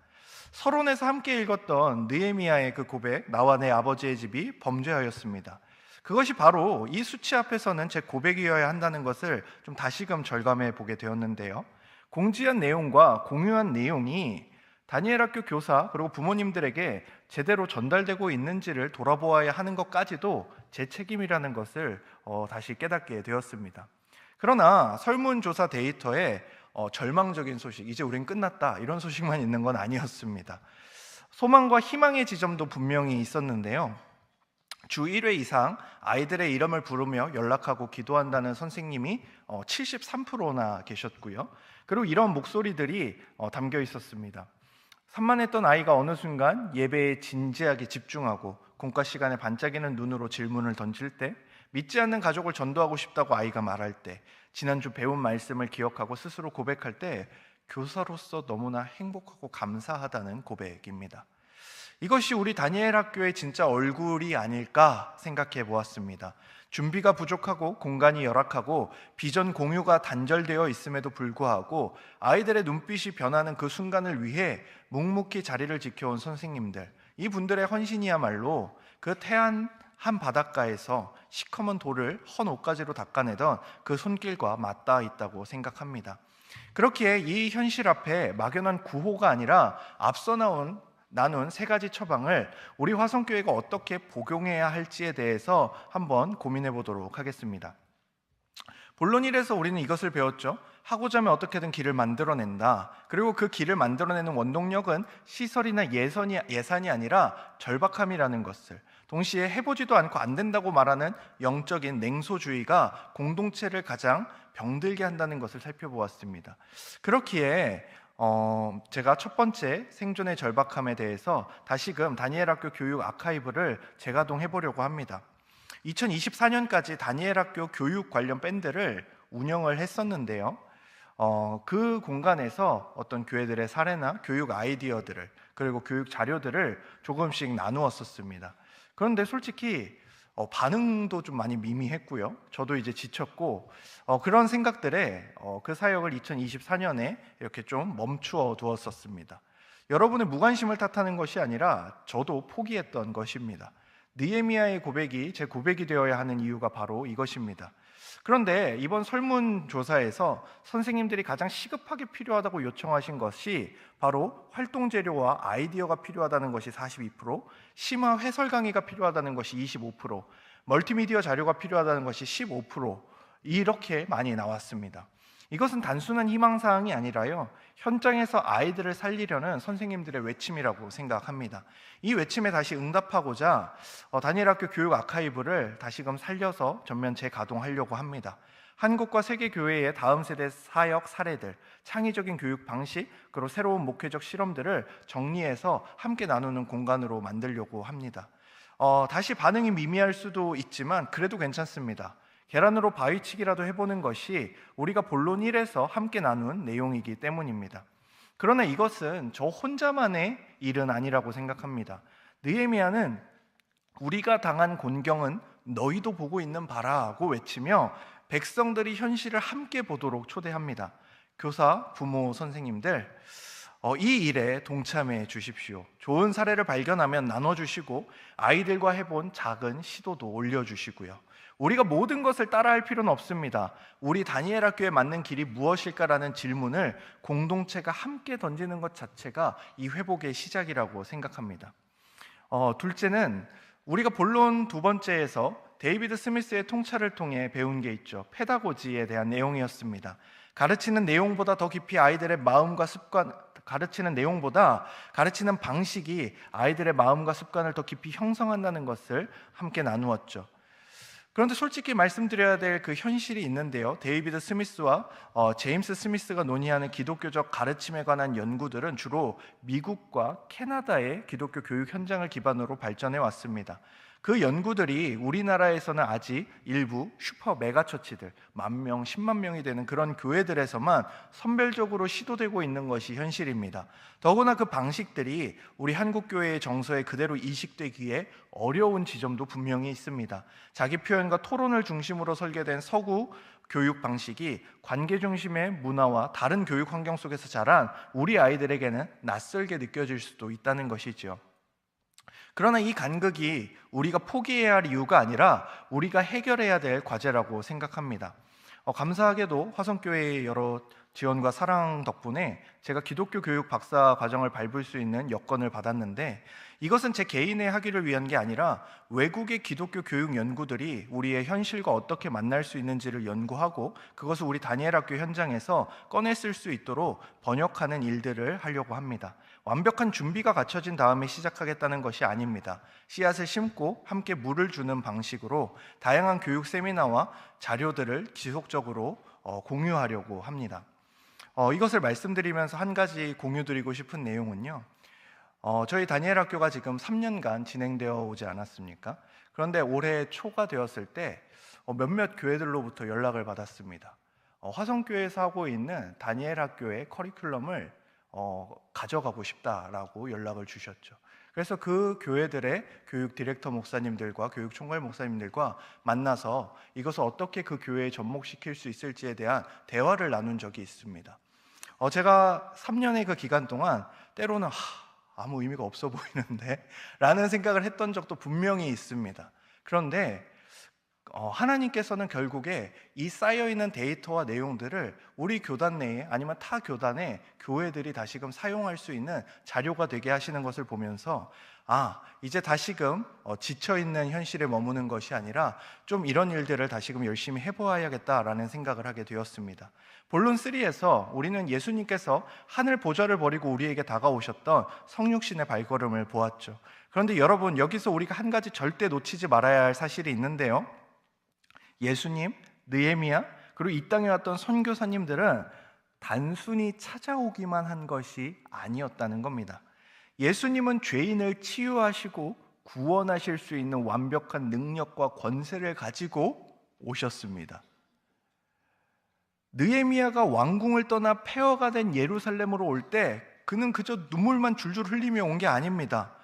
서론에서 함께 읽었던 느헤미야의 그 고백, 나와 내 아버지의 집이 범죄하였습니다. 그것이 바로 이 수치 앞에서는 제 고백이어야 한다는 것을 좀 다시금 절감해 보게 되었는데요, 공지한 내용과 공유한 내용이 다니엘 학교 교사 그리고 부모님들에게 제대로 전달되고 있는지를 돌아보아야 하는 것까지도 제 책임이라는 것을 다시 깨닫게 되었습니다. 그러나 설문조사 데이터에 절망적인 소식, 이제 우린 끝났다, 이런 소식만 있는 건 아니었습니다. 소망과 희망의 지점도 분명히 있었는데요. 주 1회 이상 아이들의 이름을 부르며 연락하고 기도한다는 선생님이 73%나 계셨고요. 그리고 이런 목소리들이 담겨 있었습니다. 산만했던 아이가 어느 순간 예배에 진지하게 집중하고 공과 시간에 반짝이는 눈으로 질문을 던질 때, 믿지 않는 가족을 전도하고 싶다고 아이가 말할 때, 지난주 배운 말씀을 기억하고 스스로 고백할 때 교사로서 너무나 행복하고 감사하다는 고백입니다. 이것이 우리 다니엘 학교의 진짜 얼굴이 아닐까 생각해 보았습니다. 준비가 부족하고 공간이 열악하고 비전 공유가 단절되어 있음에도 불구하고 아이들의 눈빛이 변하는 그 순간을 위해 묵묵히 자리를 지켜온 선생님들, 이분들의 헌신이야말로 그 태안 한 바닷가에서 시커먼 돌을 헌 옷가지로 닦아내던 그 손길과 맞닿아 있다고 생각합니다. 그렇기에 이 현실 앞에 막연한 구호가 아니라 앞서 나눈 세 가지 처방을 우리 화성교회가 어떻게 복용해야 할지에 대해서 한번 고민해 보도록 하겠습니다. 본론 1에서 우리는 이것을 배웠죠. 하고자 하면 어떻게든 길을 만들어낸다. 그리고 그 길을 만들어내는 원동력은 시설이나 예산이 아니라 절박함이라는 것을, 동시에 해보지도 않고 안 된다고 말하는 영적인 냉소주의가 공동체를 가장 병들게 한다는 것을 살펴보았습니다. 그렇기에 제가 첫 번째 생존의 절박함에 대해서 다시금 다니엘 학교 교육 아카이브를 재가동해 보려고 합니다. 2024년까지 다니엘 학교 교육 관련 밴드를 운영을 했었는데요. 그 공간에서 어떤 교회들의 사례나 교육 아이디어들을, 그리고 교육 자료들을 조금씩 나누었었습니다. 그런데 솔직히 반응도 좀 많이 미미했고요. 저도 이제 지쳤고 그런 생각들에 그 사역을 2024년에 이렇게 좀 멈추어 두었었습니다. 여러분의 무관심을 탓하는 것이 아니라 저도 포기했던 것입니다. 느헤미야의 고백이 제 고백이 되어야 하는 이유가 바로 이것입니다. 그런데 이번 설문조사에서 선생님들이 가장 시급하게 필요하다고 요청하신 것이 바로 활동재료와 아이디어가 필요하다는 것이 42%, 심화 해설 강의가 필요하다는 것이 25%, 멀티미디어 자료가 필요하다는 것이 15%, 이렇게 많이 나왔습니다. 이것은 단순한 희망사항이 아니라요, 현장에서 아이들을 살리려는 선생님들의 외침이라고 생각합니다. 이 외침에 다시 응답하고자 다니엘 학교 교육 아카이브를 다시금 살려서 전면 재가동하려고 합니다. 한국과 세계 교회의 다음 세대 사역 사례들, 창의적인 교육 방식, 그리고 새로운 목회적 실험들을 정리해서 함께 나누는 공간으로 만들려고 합니다. 다시 반응이 미미할 수도 있지만 그래도 괜찮습니다. 계란으로 바위치기라도 해보는 것이 우리가 본론 1에서 함께 나눈 내용이기 때문입니다. 그러나 이것은 저 혼자만의 일은 아니라고 생각합니다. 느헤미야는 우리가 당한 곤경은 너희도 보고 있는 바라고 외치며 백성들이 현실을 함께 보도록 초대합니다. 교사, 부모, 선생님들, 이 일에 동참해 주십시오. 좋은 사례를 발견하면 나눠주시고 아이들과 해본 작은 시도도 올려주시고요. 우리가 모든 것을 따라할 필요는 없습니다. 우리 다니엘 학교에 맞는 길이 무엇일까라는 질문을 공동체가 함께 던지는 것 자체가 이 회복의 시작이라고 생각합니다. 둘째는 우리가 본론 두 번째에서 데이비드 스미스의 통찰을 통해 배운 게 있죠. 페다고지에 대한 내용이었습니다. 가르치는 내용보다 더 깊이 아이들의 마음과 습관, 가르치는 방식이 아이들의 마음과 습관을 더 깊이 형성한다는 것을 함께 나누었죠. 그런데 솔직히 말씀드려야 될 그 현실이 있는데요. 데이비드 스미스와 제임스 스미스가 논의하는 기독교적 가르침에 관한 연구들은 주로 미국과 캐나다의 기독교 교육 현장을 기반으로 발전해 왔습니다. 그 연구들이 우리나라에서는 아직 일부 슈퍼 메가처치들, 10,000명, 10만 명이 되는 그런 교회들에서만 선별적으로 시도되고 있는 것이 현실입니다. 더구나 그 방식들이 우리 한국교회의 정서에 그대로 이식되기에 어려운 지점도 분명히 있습니다. 자기 표현과 토론을 중심으로 설계된 서구 교육 방식이 관계 중심의 문화와 다른 교육 환경 속에서 자란 우리 아이들에게는 낯설게 느껴질 수도 있다는 것이죠. 그러나 이 간극이 우리가 포기해야 할 이유가 아니라 우리가 해결해야 될 과제라고 생각합니다. 감사하게도 화성교회의 여러 지원과 사랑 덕분에 제가 기독교 교육 박사 과정을 밟을 수 있는 여건을 받았는데, 이것은 제 개인의 학위를 위한 게 아니라 외국의 기독교 교육 연구들이 우리의 현실과 어떻게 만날 수 있는지를 연구하고 그것을 우리 다니엘 학교 현장에서 꺼내 쓸 수 있도록 번역하는 일들을 하려고 합니다. 완벽한 준비가 갖춰진 다음에 시작하겠다는 것이 아닙니다. 씨앗을 심고 함께 물을 주는 방식으로 다양한 교육 세미나와 자료들을 지속적으로 공유하려고 합니다. 이것을 말씀드리면서 한 가지 공유드리고 싶은 내용은요, 저희 다니엘 학교가 지금 3년간 진행되어 오지 않았습니까? 그런데 올해 초가 되었을 때 몇몇 교회들로부터 연락을 받았습니다. 화성교회에서 하고 있는 다니엘 학교의 커리큘럼을 가져가고 싶다라고 연락을 주셨죠. 그래서 그 교회들의 교육 디렉터 목사님들과 교육 총괄 목사님들과 만나서 이것을 어떻게 그 교회에 접목시킬 수 있을지에 대한 대화를 나눈 적이 있습니다. 제가 3년의 그 기간 동안 때로는 아무 의미가 없어 보이는데 라는 생각을 했던 적도 분명히 있습니다. 그런데 하나님께서는 결국에 이 쌓여있는 데이터와 내용들을 우리 교단 내에 아니면 타 교단의 교회들이 다시금 사용할 수 있는 자료가 되게 하시는 것을 보면서 이제 다시금 지쳐있는 현실에 머무는 것이 아니라 좀 이런 일들을 다시금 열심히 해보아야겠다라는 생각을 하게 되었습니다. 본론 3에서 우리는 예수님께서 하늘 보좌를 버리고 우리에게 다가오셨던 성육신의 발걸음을 보았죠. 그런데 여러분, 여기서 우리가 한 가지 절대 놓치지 말아야 할 사실이 있는데요, 예수님, 느헤미야, 그리고 이 땅에 왔던 선교사님들은 단순히 찾아오기만 한 것이 아니었다는 겁니다. 예수님은 죄인을 치유하시고 구원하실 수 있는 완벽한 능력과 권세를 가지고 오셨습니다. 느헤미야가 왕궁을 떠나 폐허가 된 예루살렘으로 올 때 그는 그저 눈물만 줄줄 흘리며 온 게 아닙니다.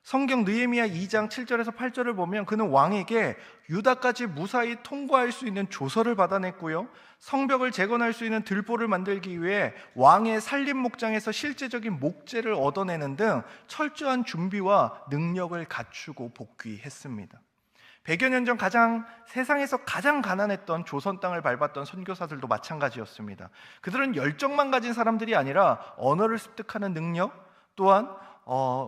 성경 느헤미야 2장 7절에서 8절을 보면 그는 왕에게 유다까지 무사히 통과할 수 있는 조서를 받아냈고요, 성벽을 재건할 수 있는 들보를 만들기 위해 왕의 산림 목장에서 실제적인 목재를 얻어내는 등 철저한 준비와 능력을 갖추고 복귀했습니다. 100여 년 전 세상에서 가장 가난했던 조선 땅을 밟았던 선교사들도 마찬가지였습니다. 그들은 열정만 가진 사람들이 아니라 언어를 습득하는 능력, 또한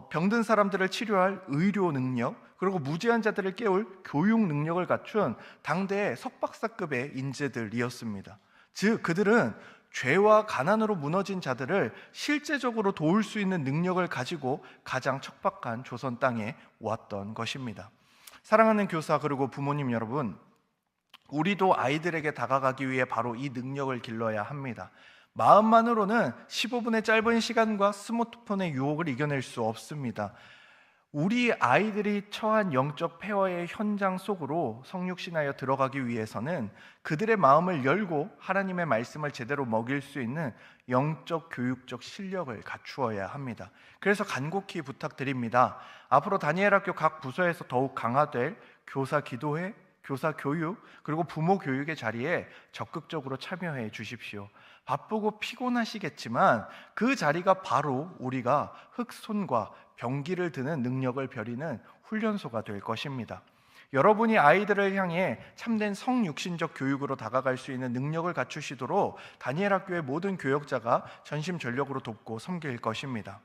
병든 사람들을 치료할 의료 능력, 그리고 무지한 자들을 깨울 교육 능력을 갖춘 당대의 석박사급의 인재들이었습니다. 즉 그들은 죄와 가난으로 무너진 자들을 실제적으로 도울 수 있는 능력을 가지고 가장 척박한 조선 땅에 왔던 것입니다. 사랑하는 교사 그리고 부모님 여러분, 우리도 아이들에게 다가가기 위해 바로 이 능력을 길러야 합니다. 마음만으로는 15분의 짧은 시간과 스마트폰의 유혹을 이겨낼 수 없습니다. 우리 아이들이 처한 영적 폐허의 현장 속으로 성육신하여 들어가기 위해서는 그들의 마음을 열고 하나님의 말씀을 제대로 먹일 수 있는 영적 교육적 실력을 갖추어야 합니다. 그래서 간곡히 부탁드립니다. 앞으로 다니엘 학교 각 부서에서 더욱 강화될 교사 기도회, 교사 교육, 그리고 부모 교육의 자리에 적극적으로 참여해 주십시오. 바쁘고 피곤하시겠지만 그 자리가 바로 우리가 흑손과 병기를 드는 능력을 벼리는 훈련소가 될 것입니다. 여러분이 아이들을 향해 참된 성육신적 교육으로 다가갈 수 있는 능력을 갖추시도록 다니엘 학교의 모든 교역자가 전심전력으로 돕고 섬길 것입니다.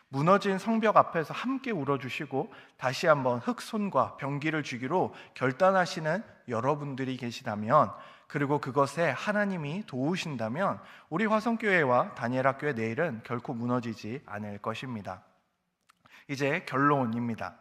무너진 성벽 앞에서 함께 울어주시고 다시 한번 흑손과 병기를 주기로 결단하시는 여러분들이 계시다면, 그리고 그것에 하나님이 도우신다면 우리 화성교회와 다니엘 학교의 내일은 결코 무너지지 않을 것입니다. 이제 결론입니다.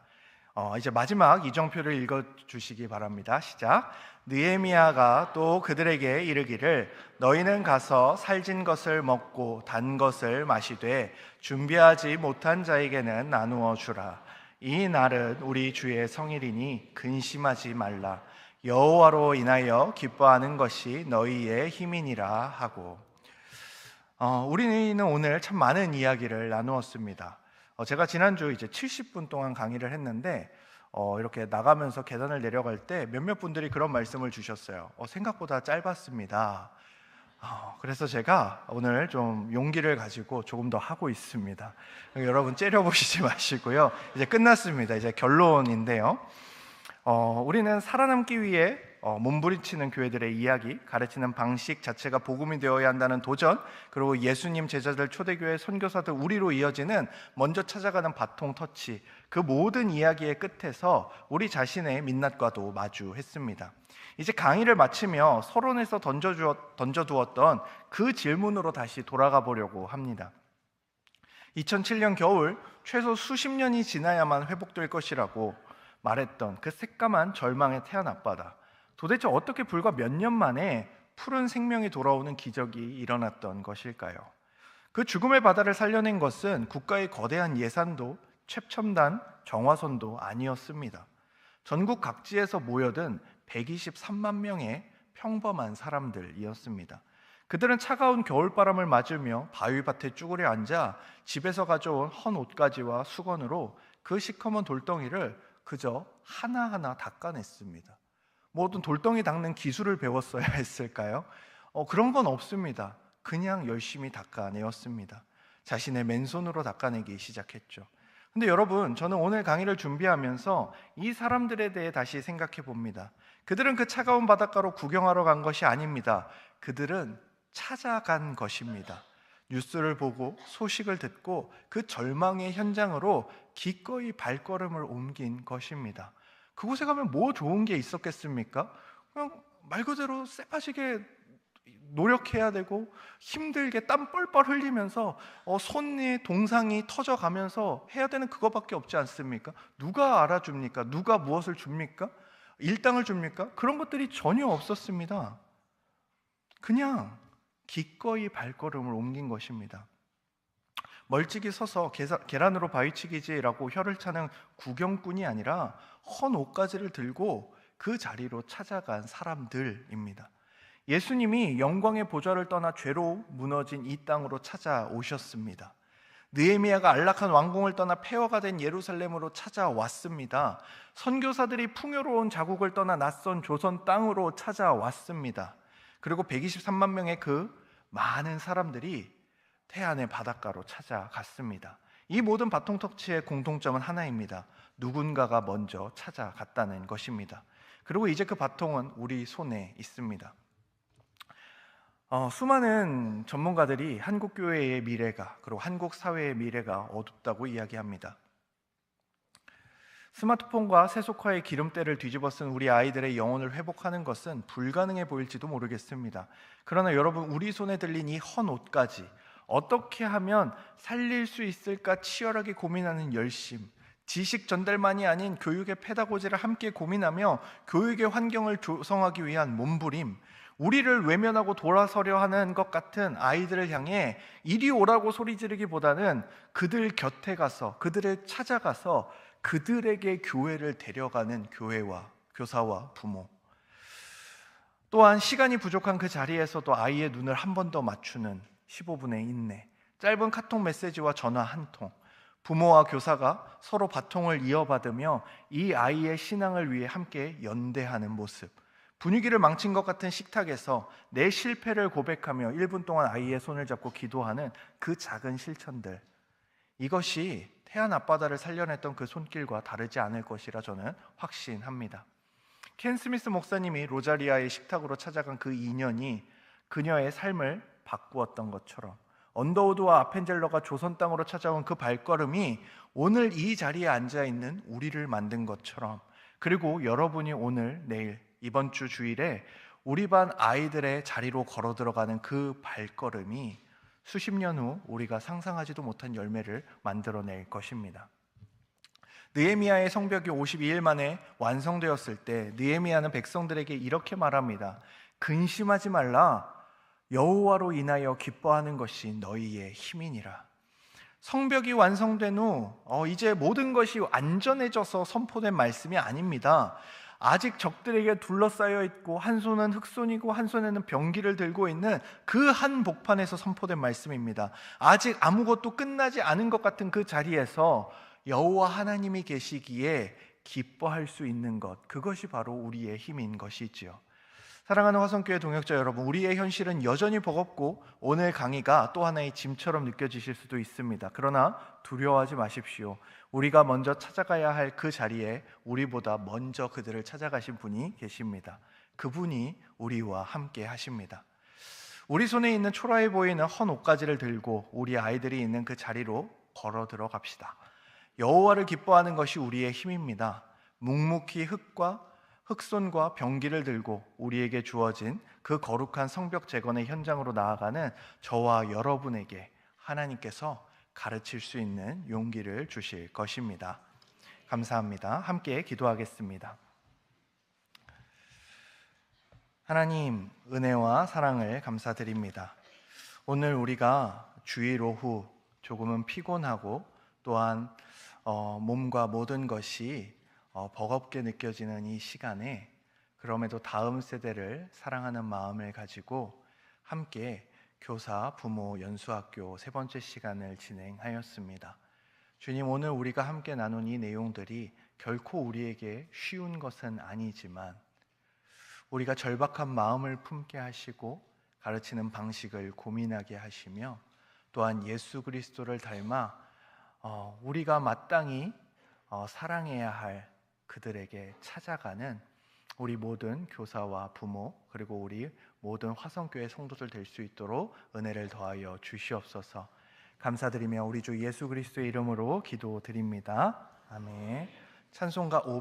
이제 마지막 이정표를 읽어주시기 바랍니다. 시작. 느헤미야가 또 그들에게 이르기를 너희는 가서 살진 것을 먹고 단 것을 마시되 준비하지 못한 자에게는 나누어 주라. 이 날은 우리 주의 성일이니 근심하지 말라. 여호와로 인하여 기뻐하는 것이 너희의 힘이니라 하고, 우리는 오늘 참 많은 이야기를 나누었습니다. 제가 지난주 이제 70분 동안 강의를 했는데 이렇게 나가면서 계단을 내려갈 때 몇몇 분들이 그런 말씀을 주셨어요. 생각보다 짧았습니다. 그래서 제가 오늘 좀 용기를 가지고 조금 더 하고 있습니다. 여러분 째려보시지 마시고요. 이제 끝났습니다. 이제 결론인데요. 우리는 살아남기 위해 몸부림치는 교회들의 이야기, 가르치는 방식 자체가 복음이 되어야 한다는 도전, 그리고 예수님 제자들, 초대교회 선교사들, 우리로 이어지는 먼저 찾아가는 바통 터치, 그 모든 이야기의 끝에서 우리 자신의 민낯과도 마주했습니다. 이제 강의를 마치며 서론에서 던져두었던 그 질문으로 다시 돌아가 보려고 합니다. 2007년 겨울, 최소 수십 년이 지나야만 회복될 것이라고 말했던 그 새까만 절망의 태안 앞바다, 도대체 어떻게 불과 몇 년 만에 푸른 생명이 돌아오는 기적이 일어났던 것일까요? 그 죽음의 바다를 살려낸 것은 국가의 거대한 예산도 최첨단 정화선도 아니었습니다. 전국 각지에서 모여든 123만 명의 평범한 사람들이었습니다. 그들은 차가운 겨울바람을 맞으며 바위밭에 쭈그려 앉아 집에서 가져온 헌 옷가지와 수건으로 그 시커먼 돌덩이를 그저 하나하나 닦아냈습니다. 모든 돌덩이 닦는 기술을 배웠어야 했을까요? 그런 건 없습니다. 그냥 열심히 닦아내었습니다. 자신의 맨손으로 닦아내기 시작했죠. 근데 여러분, 저는 오늘 강의를 준비하면서 이 사람들에 대해 다시 생각해 봅니다. 그들은 그 차가운 바닷가로 구경하러 간 것이 아닙니다. 그들은 찾아간 것입니다. 뉴스를 보고 소식을 듣고 그 절망의 현장으로 기꺼이 발걸음을 옮긴 것입니다. 그곳에 가면 뭐 좋은 게 있었겠습니까? 그냥 말 그대로 쎄빠지게 노력해야 되고 힘들게 땀 뻘뻘 흘리면서 손에 동상이 터져가면서 해야 되는 그거밖에 없지 않습니까? 누가 알아줍니까? 누가 무엇을 줍니까? 일당을 줍니까? 그런 것들이 전혀 없었습니다. 그냥 기꺼이 발걸음을 옮긴 것입니다. 멀찍이 서서 계란으로 바위치기지라고 혀를 차는 구경꾼이 아니라 헌 옷가지를 들고 그 자리로 찾아간 사람들입니다. 예수님이 영광의 보좌를 떠나 죄로 무너진 이 땅으로 찾아오셨습니다. 느헤미야가 안락한 왕궁을 떠나 폐허가 된 예루살렘으로 찾아왔습니다. 선교사들이 풍요로운 자국을 떠나 낯선 조선 땅으로 찾아왔습니다. 그리고 123만 명의 그 많은 사람들이 태안의 바닷가로 찾아갔습니다. 이 모든 바통터치의 공통점은 하나입니다. 누군가가 먼저 찾아갔다는 것입니다. 그리고 이제 그 바통은 우리 손에 있습니다. 수많은 전문가들이 한국 교회의 미래가, 그리고 한국 사회의 미래가 어둡다고 이야기합니다. 스마트폰과 세속화의 기름때를 뒤집어 쓴 우리 아이들의 영혼을 회복하는 것은 불가능해 보일지도 모르겠습니다. 그러나 여러분, 우리 손에 들린 이 헌 옷까지 어떻게 하면 살릴 수 있을까 치열하게 고민하는 열심, 지식 전달만이 아닌 교육의 페다고지를 함께 고민하며 교육의 환경을 조성하기 위한 몸부림, 우리를 외면하고 돌아서려 하는 것 같은 아이들을 향해 이리 오라고 소리 지르기보다는 그들 곁에 가서, 그들을 찾아가서 그들에게 교회를 데려가는 교회와 교사와 부모, 또한 시간이 부족한 그 자리에서도 아이의 눈을 한 번 더 맞추는 15분의 인내, 짧은 카톡 메시지와 전화 한 통, 부모와 교사가 서로 바통을 이어받으며 이 아이의 신앙을 위해 함께 연대하는 모습, 분위기를 망친 것 같은 식탁에서 내 실패를 고백하며 1분 동안 아이의 손을 잡고 기도하는 그 작은 실천들, 이것이 태안 앞바다를 살려냈던 그 손길과 다르지 않을 것이라 저는 확신합니다. 켄 스미스 목사님이 로자리아의 식탁으로 찾아간 그 인연이 그녀의 삶을 바꾸었던 것처럼, 언더우드와 아펜젤러가 조선 땅으로 찾아온 그 발걸음이 오늘 이 자리에 앉아있는 우리를 만든 것처럼, 그리고 여러분이 오늘, 내일, 이번 주 주일에 우리 반 아이들의 자리로 걸어 들어가는 그 발걸음이 수십 년 후 우리가 상상하지도 못한 열매를 만들어낼 것입니다. 느헤미야의 성벽이 52일 만에 완성되었을 때 느헤미야는 백성들에게 이렇게 말합니다. 근심하지 말라. 여호와로 인하여 기뻐하는 것이 너희의 힘이니라. 성벽이 완성된 후 이제 모든 것이 안전해져서 선포된 말씀이 아닙니다. 아직 적들에게 둘러싸여 있고 한 손은 흑손이고 한 손에는 병기를 들고 있는 그 한복판에서 선포된 말씀입니다. 아직 아무것도 끝나지 않은 것 같은 그 자리에서 여호와 하나님이 계시기에 기뻐할 수 있는 것, 그것이 바로 우리의 힘인 것이지요. 사랑하는 화성교회 동역자 여러분, 우리의 현실은 여전히 버겁고 오늘 강의가 또 하나의 짐처럼 느껴지실 수도 있습니다. 그러나 두려워하지 마십시오. 우리가 먼저 찾아가야 할 그 자리에 우리보다 먼저 그들을 찾아가신 분이 계십니다. 그분이 우리와 함께 하십니다. 우리 손에 있는 초라해 보이는 헌 옷가지를 들고 우리 아이들이 있는 그 자리로 걸어 들어갑시다. 여호와를 기뻐하는 것이 우리의 힘입니다. 묵묵히 흑손과 병기를 들고 우리에게 주어진 그 거룩한 성벽 재건의 현장으로 나아가는 저와 여러분에게 하나님께서 가르칠 수 있는 용기를 주실 것입니다. 감사합니다. 함께 기도하겠습니다. 하나님, 은혜와 사랑을 감사드립니다. 오늘 우리가 주일 오후 조금은 피곤하고 또한 몸과 모든 것이 버겁게 느껴지는 이 시간에 그럼에도 다음 세대를 사랑하는 마음을 가지고 함께 교사, 부모, 연수학교 세 번째 시간을 진행하였습니다. 주님, 오늘 우리가 함께 나눈 이 내용들이 결코 우리에게 쉬운 것은 아니지만 우리가 절박한 마음을 품게 하시고 가르치는 방식을 고민하게 하시며 또한 예수 그리스도를 닮아 우리가 마땅히 사랑해야 할 그들에게 찾아가는 우리 모든 교사와 부모 그리고 우리 모든 화성교회 성도들 될 수 있도록 은혜를 더하여 주시옵소서. 감사드리며 우리 주 예수 그리스도의 이름으로 기도드립니다. 아멘. 찬송가